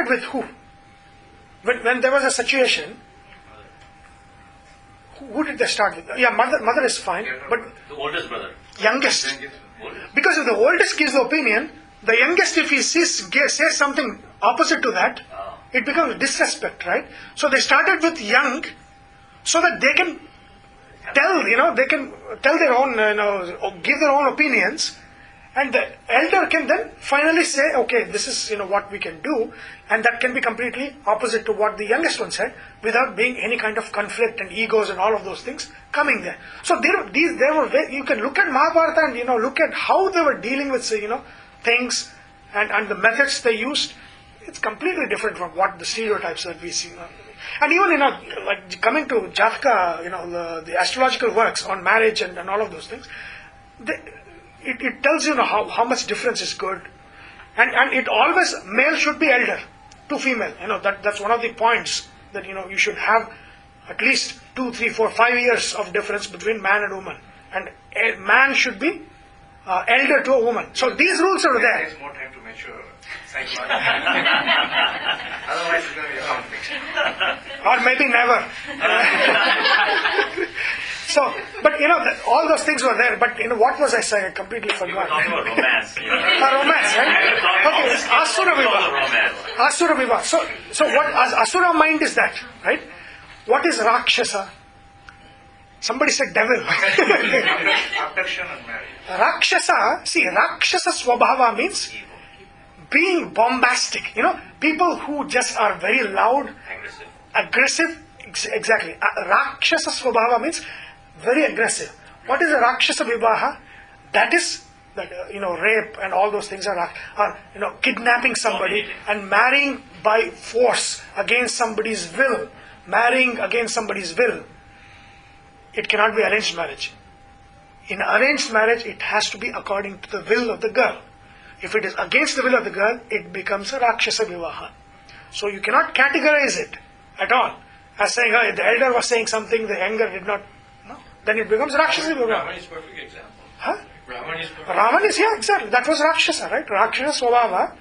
with who? When there was a situation, who did they start with? Yeah, mother is fine, but The oldest brother. youngest. Oldest. Because if the oldest gives the opinion, the youngest, if he says something opposite to that, it becomes disrespect, right? So they started with young, so that they can tell their own, give their own opinions, and the elder can then finally say, okay, this is what we can do, and that can be completely opposite to what the youngest one said, without being any kind of conflict and egos and all of those things coming there. So you can look at Mahabharata and look at how they were dealing with things and the methods they used. It's completely different from what the stereotypes that we see. And even like coming to Jataka, the astrological works on marriage and all of those things, it tells how much difference is good, and it always male should be elder to female. That's one of the points that you should have at least 2, 3, 4, 5 years of difference between man and woman, and a man should be elder to a woman. So these rules are It there. takes more time to mature psychologically. Otherwise, it's going to be a conflict. Or maybe never. So, but all those things were there. But what was I saying? I completely We were forgot. talking about romance. Romance, right? Okay, Asura Vivaha. Romance. Asura Vivaha. So what Asura mind is that, right? What is Rakshasa? Somebody said devil. Affection and marriage. Rakshasa Swabhava means being bombastic. People who just are very loud, aggressive. Exactly. Rakshasa Swabhava means very aggressive. What is a Rakshasa Vivaha? That is that rape and all those things are kidnapping somebody and marrying by force against somebody's will. Marrying against somebody's will. It cannot be arranged marriage. In arranged marriage, it has to be according to the will of the girl. If it is against the will of the girl, it becomes a Rakshasa Vivaha. So you cannot categorize it at all as saying, oh, the elder was saying something, the younger did not. No. Then it becomes Rakshasa Vivaha. Ravan is perfect example. Huh? Ravan is perfect. Ravan is, yeah, exactly. That was Rakshasa, right? Rakshasa Swabhava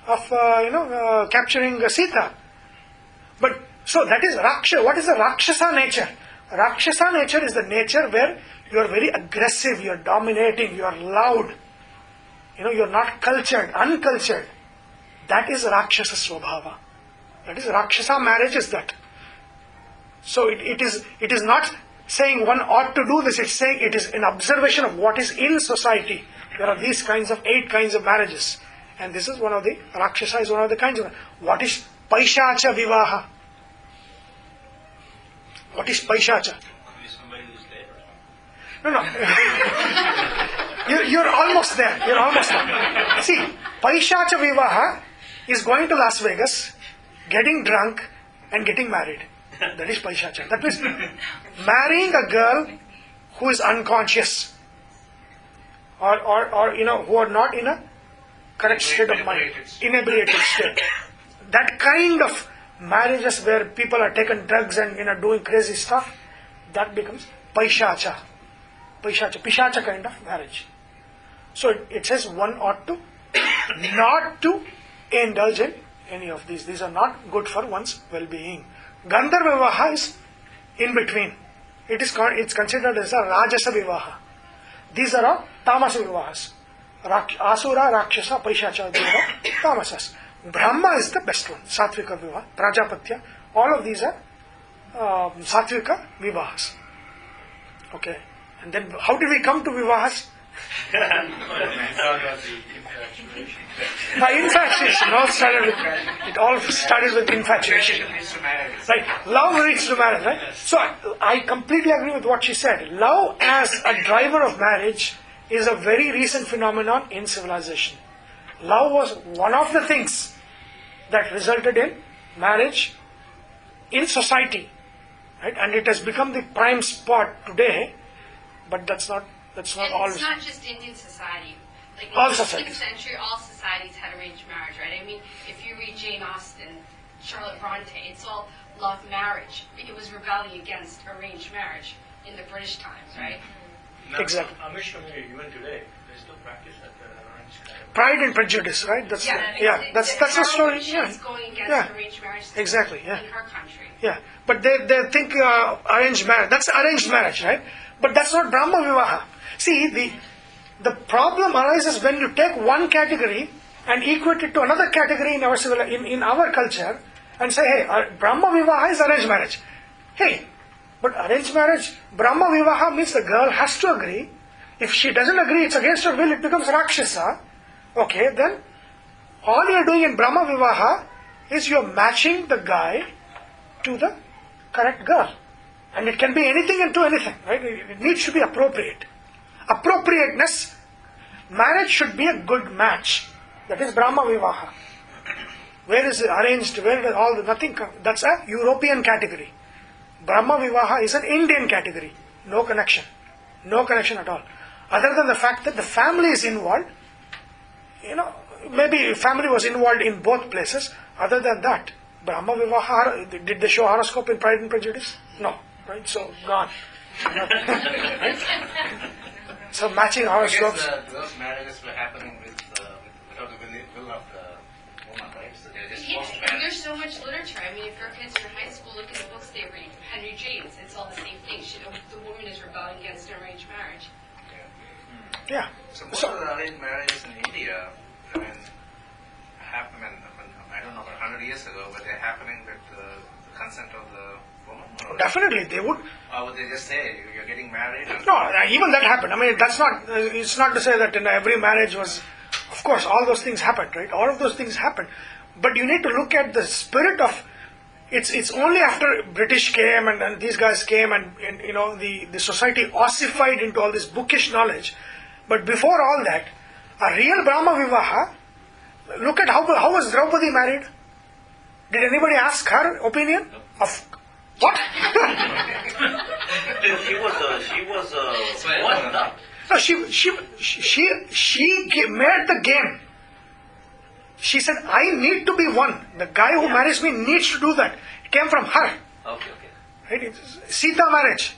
of, capturing Sita. But, so that is Rakshasa. What is the Rakshasa nature? Rakshasa nature is the nature where you are very aggressive, you are dominating, you are loud. You are not cultured, uncultured. That is Rakshasa Swabhava. That is Rakshasa marriage is that. So it is not saying one ought to do this, it's saying it is an observation of what is in society. There are these kinds of 8 kinds of marriages. And this is one of the, Rakshasa is one of the kinds of, what is Paishacha Vivaha? What is Paishacha? Somebody who's late or something. No. You're almost there. You're almost there. See, Paishacha Vivaha is going to Las Vegas, getting drunk, and getting married. That is Paishacha. That means marrying a girl who is unconscious, or who are not in a correct state of mind, inebriated state. That kind of marriages where people are taking drugs and doing crazy stuff, that becomes Paishacha. Pishacha kind of marriage. So it says one ought to not to indulge in any of these. These are not good for one's well-being. Gandharva Vivaha is in between. It's considered as a Rajasa Vivaha. These are all Tamasa Vivahas. Asura, Rakshasa, Paishacha, these are Tamasas. Brahma is the best one. Satvika Vivaha, Prajapatya. All of these are Satvika Vivahas. Okay. And then how did we come to Vivahas? Infatuation. It all started with infatuation. Right. Love leads to marriage, right? So I completely agree with what she said. Love as a driver of marriage is a very recent phenomenon in civilization. Love was one of the things that resulted in marriage in society, right? And it has become the prime spot today, but that's not And always. it's not just Indian society. Like in All the 16th societies. century, all societies had arranged marriage, right? I mean, if you read Jane Austen, Charlotte Bronte, it's all love marriage. It was rebelling against arranged marriage in the British times, right? Exactly. Ashanome, even today, they still practice that arranged marriage. Pride and prejudice, right? That's that's the story. Yeah. She's going against Yeah. arranged marriage Exactly, yeah. in her country. Yeah, but they think arranged marriage. That's arranged marriage, right? But that's not Brahma Vivaha. See, the problem arises when you take one category and equate it to another category in our in our culture and say, hey, Brahma Vivaha is arranged marriage. Hey, but arranged marriage, Brahma Vivaha means the girl has to agree. If she doesn't agree, it's against her will, it becomes Rakshasa. Okay, then all you're doing in Brahma Vivaha is you're matching the guy to the correct girl. And it can be anything and to anything, right? It needs to be appropriate. Appropriateness, marriage should be a good match. That is Brahma Vivaha. Where is it arranged? Where is all the nothing? That's a European category. Brahma Vivaha is an Indian category. No connection. No connection at all. Other than the fact that the family is involved, maybe family was involved in both places. Other than that, Brahma Vivaha, did they show horoscope in Pride and Prejudice? No. Right? So, gone. Right? So, matching I guess horoscopes. those marriages were happening without the will of the woman, right? So they're just Yeah, forced and marriage. there's so much literature. I mean, if your kids are in high school, look at the books they read. Henry James, it's all the same thing. The woman is rebelling against arranged marriage. Yeah. So most of the arranged marriages in India, happen, I don't know, about 100 years ago, but they're happening with the consent of the woman? Or Definitely, they would. Or would they just say, you're getting married? And No, even that happened. I mean, that's not. It's not to say that every marriage was. Of course, all those things happened, right? All of those things happened, but you need to look at the spirit of. It's only after British came and these guys came and the society ossified into all this bookish knowledge, but before all that, a real Brahma Vivaha. Look at how was Draupadi married? Did anybody ask her opinion? Of what? She was one, no? No, she made the game. She said, I need to be one. The guy who marries me needs to do that. It came from her. Okay. Right? It's Sita marriage.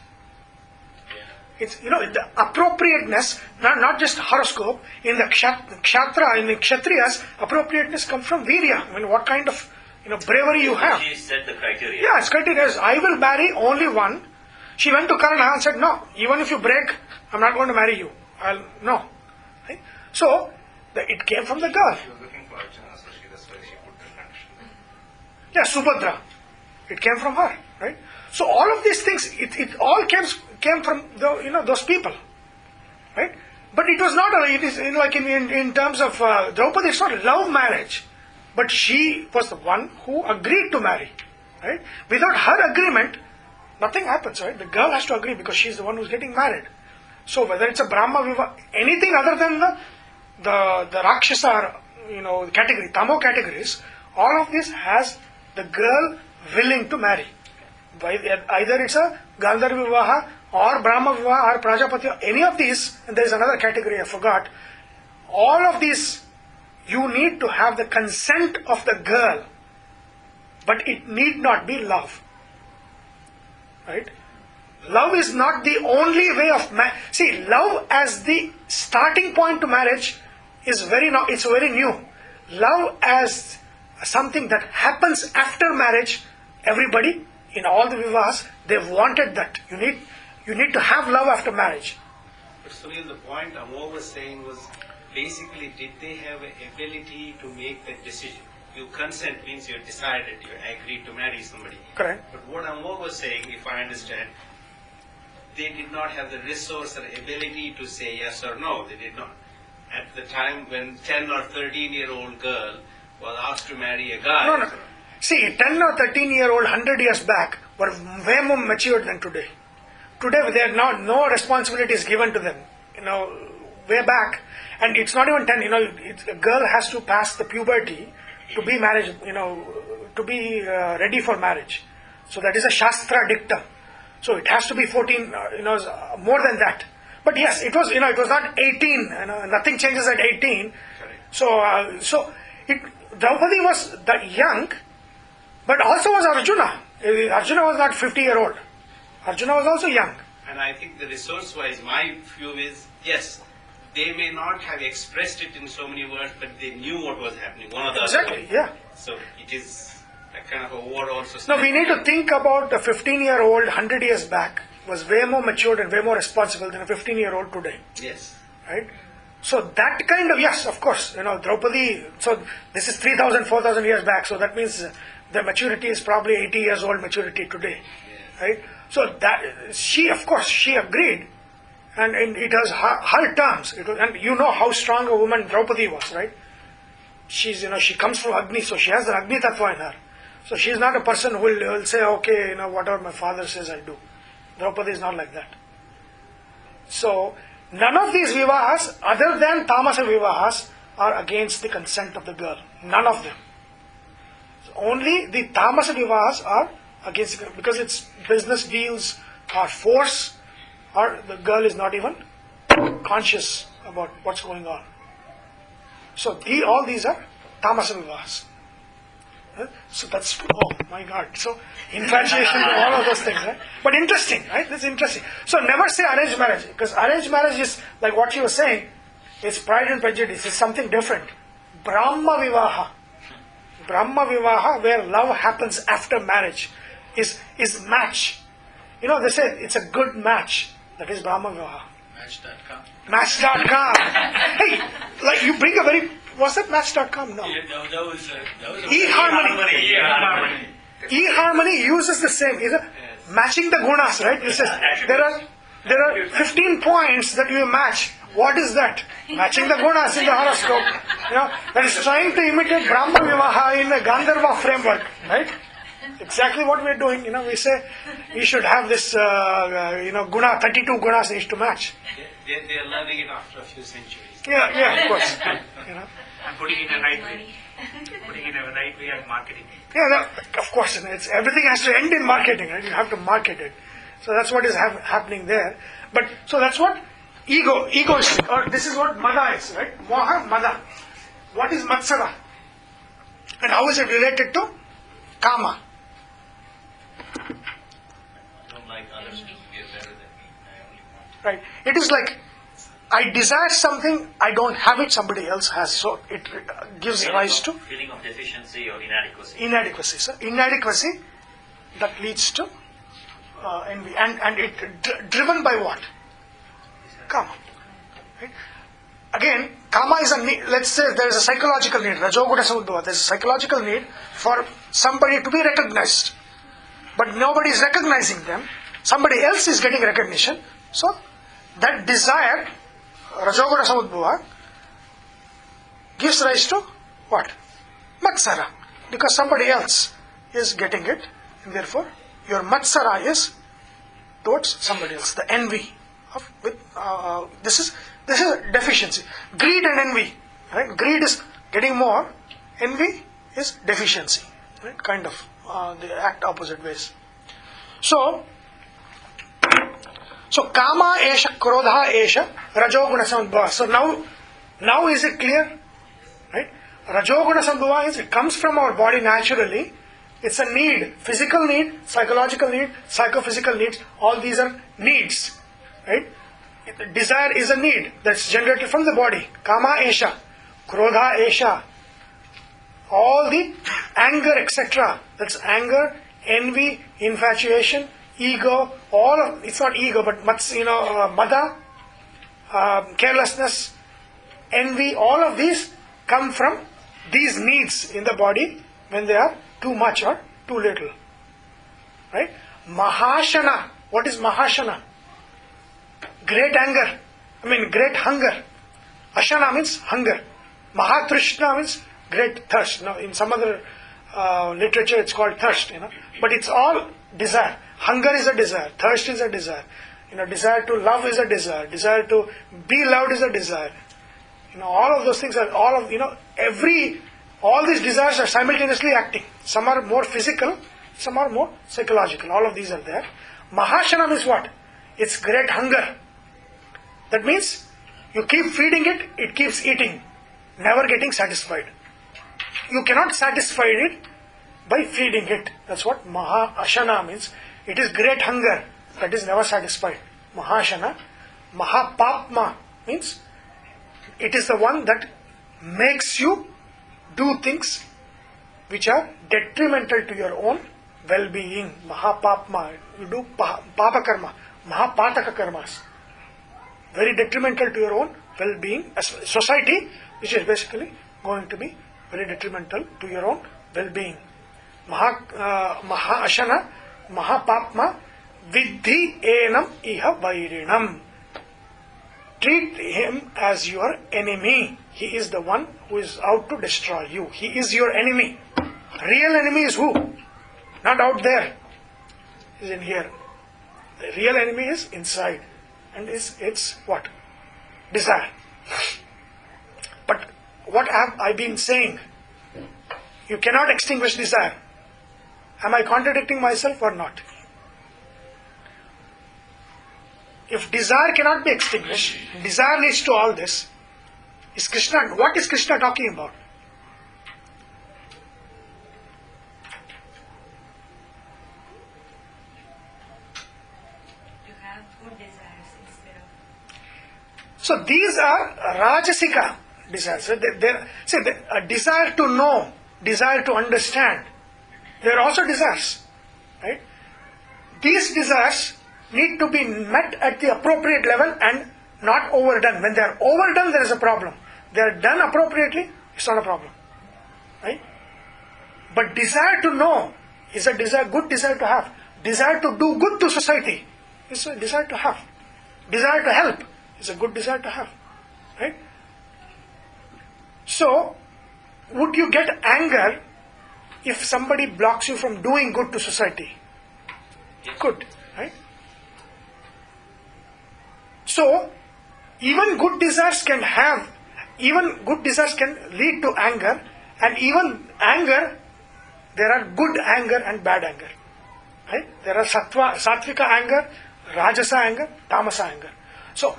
It's the appropriateness, not just horoscope. In the Kshatra, in the Kshatriyas, appropriateness comes from Virya. I mean, what kind of bravery you have. She set the criteria. Yeah, it's criteria is, I will marry only one. She went to Karna and said, no, even if you break, I'm not going to marry you. No. Right? So, it came from the girl. she was looking for Arjuna, so that's why she put the condition. Yeah, Subhadra. It came from her, right? So all of these things, it all came from those people, right? But it was not. It is like in terms of Draupadi, it's not love marriage, but she was the one who agreed to marry, right? Without her agreement, nothing happens, right? The girl has to agree because she's the one who's getting married. So whether it's a Brahma Viva, anything other than the Rakshasa, category, Tamo categories, all of this has the girl willing to marry. Either it's a Gandharva Vivaha or Brahma Vivaha or Prajapati, any of these, and there is another category I forgot. All of these, you need to have the consent of the girl, but it need not be love. Right? Love is not the only way of see, love as the starting point to marriage is very new. Love as something that happens after marriage, everybody in all the vivahas, they wanted that. You need to have love after marriage. But Sunil, the point Amol was saying was basically, did they have an ability to make that decision? You consent means you decided, you agreed to marry somebody. Correct. But what Amol was saying, if I understand, they did not have the resource or ability to say yes or no. They did not. At the time when 10 or 13-year-old girl was asked to marry a guy. No. See, 10 or 13-year-old 100 years back were way more matured than today. Today, there are now no responsibilities given to them. Way back, and it's not even 10. A girl has to pass the puberty to be married. To be ready for marriage. So that is a Shastra dictum. So it has to be 14. More than that. But yes, it was. It was not 18. Nothing changes at 18. Correct. So Draupadi was young, but also was Arjuna. Arjuna was not 50-year-old. Arjuna was also young. And I think the resource-wise, my view is, yes, they may not have expressed it in so many words, but they knew what was happening. One or the Exactly, other. yeah. So it is a kind of a overall society. No, we need to think about a 15-year-old 100 years back was way more matured and way more responsible than a 15-year-old today. Yes. Right? So that kind of, yes, of course, Draupadi, so this is 3,000, 4,000 years back, so that means the maturity is probably 80 years old maturity today. Yes. Right? So that, she agreed, and it was her terms. And you know how strong a woman Draupadi was, right? She's, she comes from Agni, so she has the Agni Tattva in her. So she is not a person who will say, okay, whatever my father says, I do. Draupadi is not like that. So, none of these vivahas, other than tamasa vivahas, are against the consent of the girl. None of them. So only the tamasa vivahas are against, because it's business deals or force, or the girl is not even conscious about what's going on. So all these are tamasa vivahas. So that's, oh my God. So infatuation, all of those things, right? But interesting, right? That's interesting. So never say arranged marriage, because arranged marriage is like what you were saying. It's pride and prejudice. It's something different. Brahma vivaha, where love happens after marriage, is match. They say it's a good match. That is Brahma vivaha. Match.com. Hey, like you bring a very. Was that Match.com? No. Yeah, that was eHarmony. eHarmony uses the same. Matching the gunas, right? It says there are 15 points that you match. What is that? Matching the gunas in the horoscope. That is trying to imitate Brahma Vivaha in the Gandharva framework, right? Exactly what we are doing. We say we should have this, guna, 32 gunas needs to match. They are learning it after a few centuries. Yeah, of course. And putting it in a right way. Putting it in a right way and marketing. Yeah, of course. Everything has to end in marketing, right? You have to market it. So that's what is happening there. But so that's what ego is, or this is what Mada is, right? Moha, Mada. What is Matsara? And how is it related to Kama? I don't like others to get better than me. I only want. Right. It is like I desire something, I don't have it, somebody else has. So it gives rise to Feeling of deficiency or inadequacy. inadequacy. So inadequacy that leads to envy, and it driven by what? Kama. Right? Again, Kama is a need. Let's say there is a psychological need. Rajoguna Samudbhava. There is a psychological need for somebody to be recognized, but nobody is recognizing them. Somebody else is getting recognition. So that desire, Rajoguna Samudbhava, gives rise to what? Matsara. Because somebody else is getting it, and therefore your Matsara is towards somebody else. The envy of this is deficiency. Greed and envy. Right? Greed is getting more. Envy is deficiency. Right? Kind of they act opposite ways. So kama esha, krodha esha, rajoguna samudbhava. So now is it clear? Right? Rajoguna samudbhava is, it comes from our body naturally. It's a need, physical need, psychological need, psychophysical needs. All these are needs. Right? Desire is a need that's generated from the body. Kama esha, krodha esha. All the anger, etc. That's anger, envy, infatuation, ego, all of, it's not ego, but mada, carelessness, envy, all of these come from these needs in the body when they are too much or too little. Right? Mahesana. What is Mahesana? great anger. Great hunger. Ashana means hunger. Mahatrishna means great thirst. Now, in some other literature, it's called thirst. But it's all desire. Hunger is a desire. Thirst is a desire. Desire to love is a desire. Desire to be loved is a desire. All of those things are all these desires are simultaneously acting. Some are more physical, some are more psychological. All of these are there. Mahesana is what? It's great hunger. That means you keep feeding it, it keeps eating, never getting satisfied. You cannot satisfy it by feeding it. That's what Mahashana means. It is great hunger that is never satisfied. Mahashana. Mahapapma means it is the one that makes you do things which are detrimental to your own well-being. Mahapapma. You do papa karma. Mahapataka karmas. Very detrimental to your own well-being. As society, which is basically going to be very detrimental to your own well-being. Mahashana, Mahapapma, Vidhi Enum Iha Vairinam. Treat him as your enemy. He is the one who is out to destroy you. He is your enemy. Real enemy is who? Not out there. Is in here. The real enemy is inside. And it's what? Desire. But what have I been saying? You cannot extinguish desire. Am I contradicting myself or not? If desire cannot be extinguished, desire leads to all this. What is Krishna talking about? To have good desires instead of... So these are Rajasika desires. So a desire to know, desire to understand. They are also desires. Right? These desires need to be met at the appropriate level and not overdone. When they are overdone, there is a problem. They are done appropriately, it's not a problem. Right? But desire to know is a desire, good desire to have. Desire to do good to society is a desire to have. Desire to help is a good desire to have. Right? So, would you get anger if somebody blocks you from doing good to society? Good. Right? So, even good desires can lead to anger, and even anger, there are good anger and bad anger. Right? There are sattvika anger, rajasa anger, tamasa anger. So,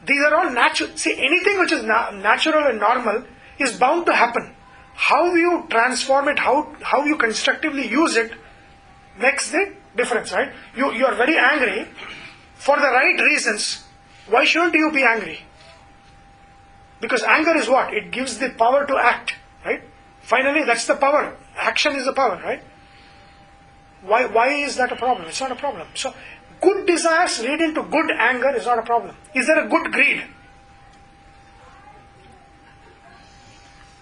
these are all natural. See, anything which is natural and normal is bound to happen. How you transform it, how you constructively use it, makes the difference, right? You are very angry for the right reasons. Why shouldn't you be angry? Because anger is what? It gives the power to act, right? Finally, that's the power. Action is the power, right? Why is that a problem? It's not a problem. So, good desires leading to good anger is not a problem. Is there a good greed?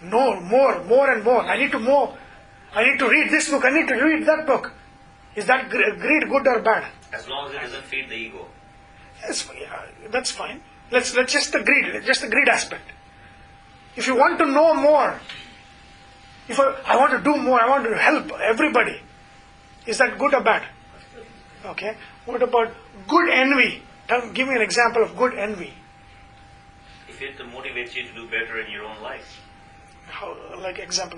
No, more and more. I need to more. I need to read this book. I need to read that book. Is that greed good or bad? As long as it doesn't feed the ego. Yes, yeah, that's fine. Let's just the greed aspect. If you want to know more, if I want to do more, I want to help everybody, is that good or bad? Okay. What about good envy? Give me an example of good envy. If it motivates you to do better in your own life. How,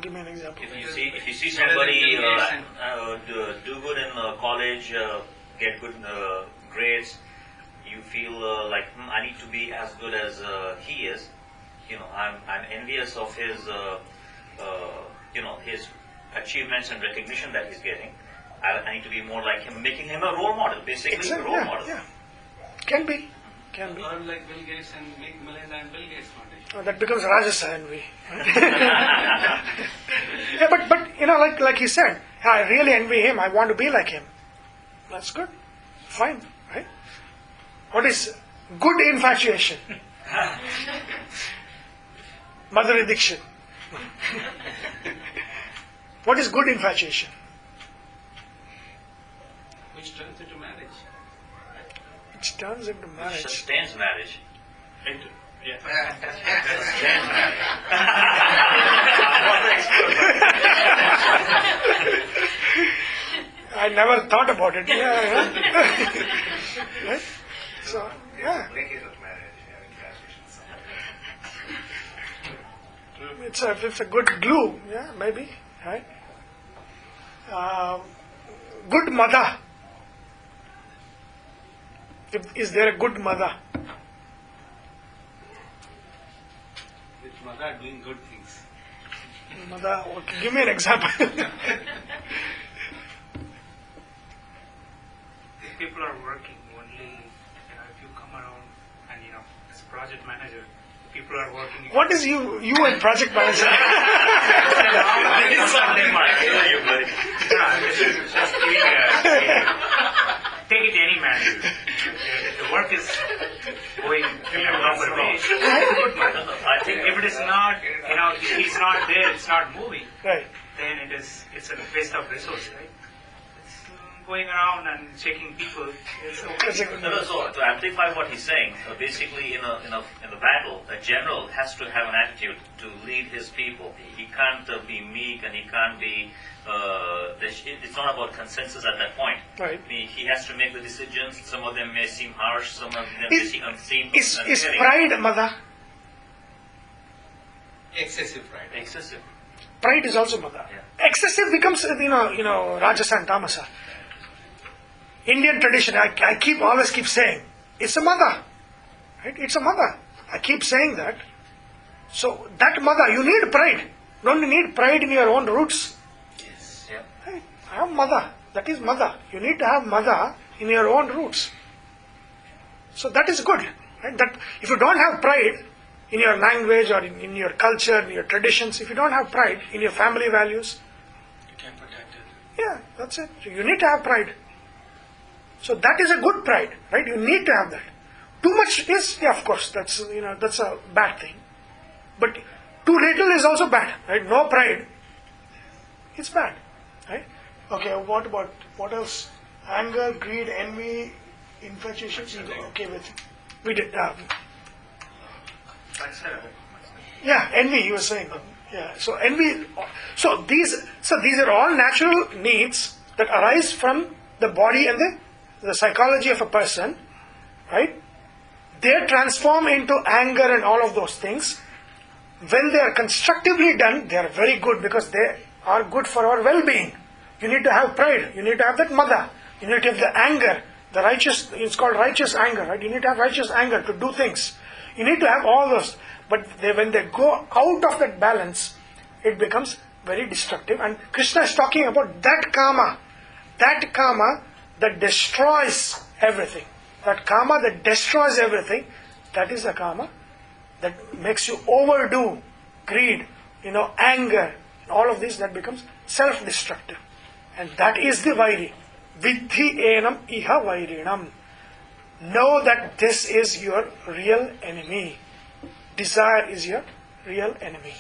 give me an example. If you see somebody do good in college, get good grades, you feel like I need to be as good as he is. I'm envious of his his achievements and recognition that he's getting. I need to be more like him, making him a role model, basically Exactly, a role model. Yeah. Can be. Earn like Bill Gates and make millions and Bill Gates Foundation. Oh, that becomes Rajasa envy. Yeah, but like he said, I really envy him. I want to be like him. That's good. Fine, right? What is good infatuation? Madhuri Dixit. What is good infatuation? Which turns into marriage. Which turns into marriage. Sustains marriage. Yeah. Sustains marriage. I never thought about it. Yeah. Right? So, yeah. Breakage of marriage, It's a good glue, yeah, maybe, right? Good mother. Is there a good mother? With mother doing good things. Mother, okay, give me an example. If people are working only, if you come around and, as a project manager, people are working. What is you and project manager? Take it to any manager. The work is going in a proper way. I think if it is not, if he's not there, it's not moving. Right. Then it's a waste of resource, right? It's going around and checking people. It's okay. So to amplify what he's saying, basically in a battle, a general has to have an attitude to lead his people. He can't be meek and he can't be. It's not about consensus at that point. Right. He has to make the decisions. Some of them may seem harsh. Some of them may seem unseen. Is pride mother? Excessive pride. Excessive. Pride is also mother. Yeah. Excessive becomes Rajasa and Tamasa. Indian tradition, I always keep saying, it's a mother. Right? It's a mother. I keep saying that. So that mother, you need pride. Don't you need pride in your own roots? Yes. Yeah. Right? I have mother. That is mother. You need to have mother in your own roots. So that is good. Right? That if you don't have pride in your language or in your culture, in your traditions, if you don't have pride in your family values, You can protect it. yeah, that's it. So you need to have pride. So that is a good pride, right? You need to have that. Too much is, yeah, of course, that's a bad thing. But too little is also bad, right? No pride, it's bad, right? Okay, what else? Anger, greed, envy, infatuation. Okay, we did. Yeah, envy. You were saying. Yeah. So envy. So these are all natural needs that arise from the body and the psychology of a person, right? They transform into anger and all of those things. When they are constructively done, they are very good because they are good for our well-being. You need to have pride. You need to have that mother. You need to have the anger, the righteous. It's called righteous anger, right? You need to have righteous anger to do things. You need to have all those. But when they go out of that balance, it becomes very destructive. And Krishna is talking about that karma that destroys everything. That karma that destroys everything, that is the karma that makes you overdo greed, anger, all of this, that becomes self-destructive. And that is the vairi. Vidhi enam iha vairinam. Know that this is your real enemy. Desire is your real enemy.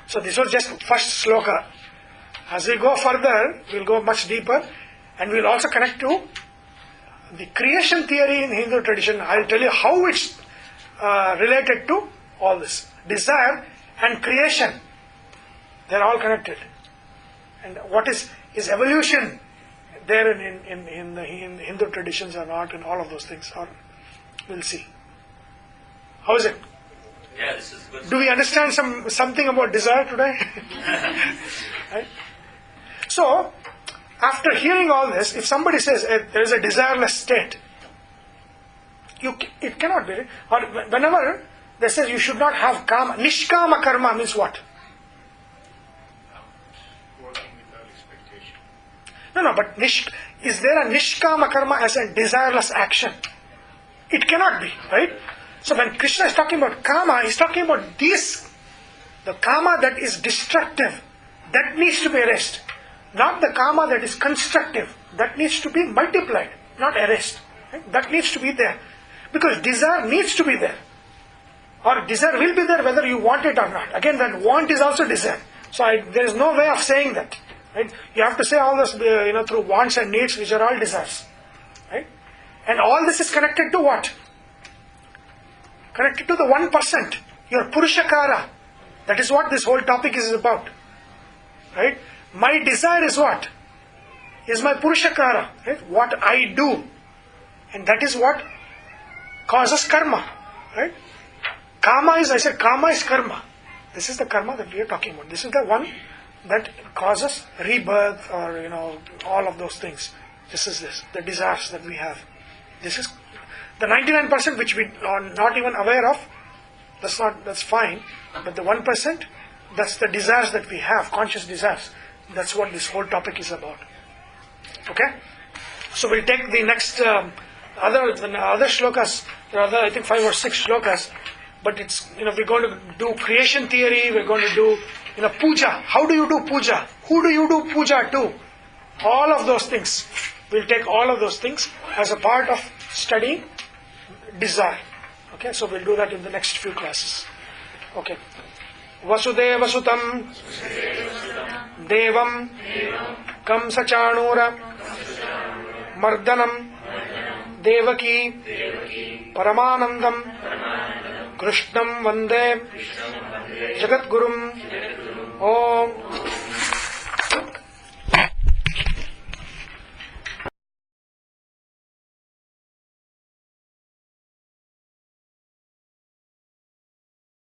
So this was just first sloka. As we go further, we'll go much deeper, and we'll also connect to the creation theory in Hindu tradition. I'll tell you how it's related to all this. Desire and creation, they're all connected. And what is evolution there in the Hindu traditions or not, and all of those things, or we'll see. How is it? Yeah, this is good. Do we understand something about desire today? Right? So, after hearing all this, if somebody says there is a desireless state, it cannot be. Or whenever they say you should not have kama, nishkama karma means what? Working without expectation. No, but is there a nishkama karma as a desireless action? It cannot be, right? So when Krishna is talking about kama, he's talking about the kama that is destructive, that needs to be erased. Not the karma that is constructive. That needs to be multiplied, not erased. Right? That needs to be there. Because desire needs to be there. Or desire will be there whether you want it or not. Again, that want is also desire. So there is no way of saying that. Right? You have to say all this through wants and needs, which are all desires. Right? And all this is connected to what? Connected to the 1%. Your Purushakara. That is what this whole topic is about. Right? My desire is what? Is my Purushakara. Right? What I do. And that is what causes karma. Right? Kama is karma. This is the karma that we are talking about. This is the one that causes rebirth or, all of those things. This is the desires that we have. This is the 99% which we are not even aware of. That's fine. But the 1%, that's the desires that we have, conscious desires. That's what this whole topic is about. Okay? So we'll take the next other shlokas. There are I think 5 or 6 shlokas. But it's, we're going to do creation theory, we're going to do, puja. How do you do puja? Who do you do puja to? All of those things. We'll take all of those things as a part of studying desire. Okay, so we'll do that in the next few classes. Okay. Vasudeva Sutam Devam Kamsachanura Mardanam Devaki Paramanandam Krishnam Vande Jagat Gurum Om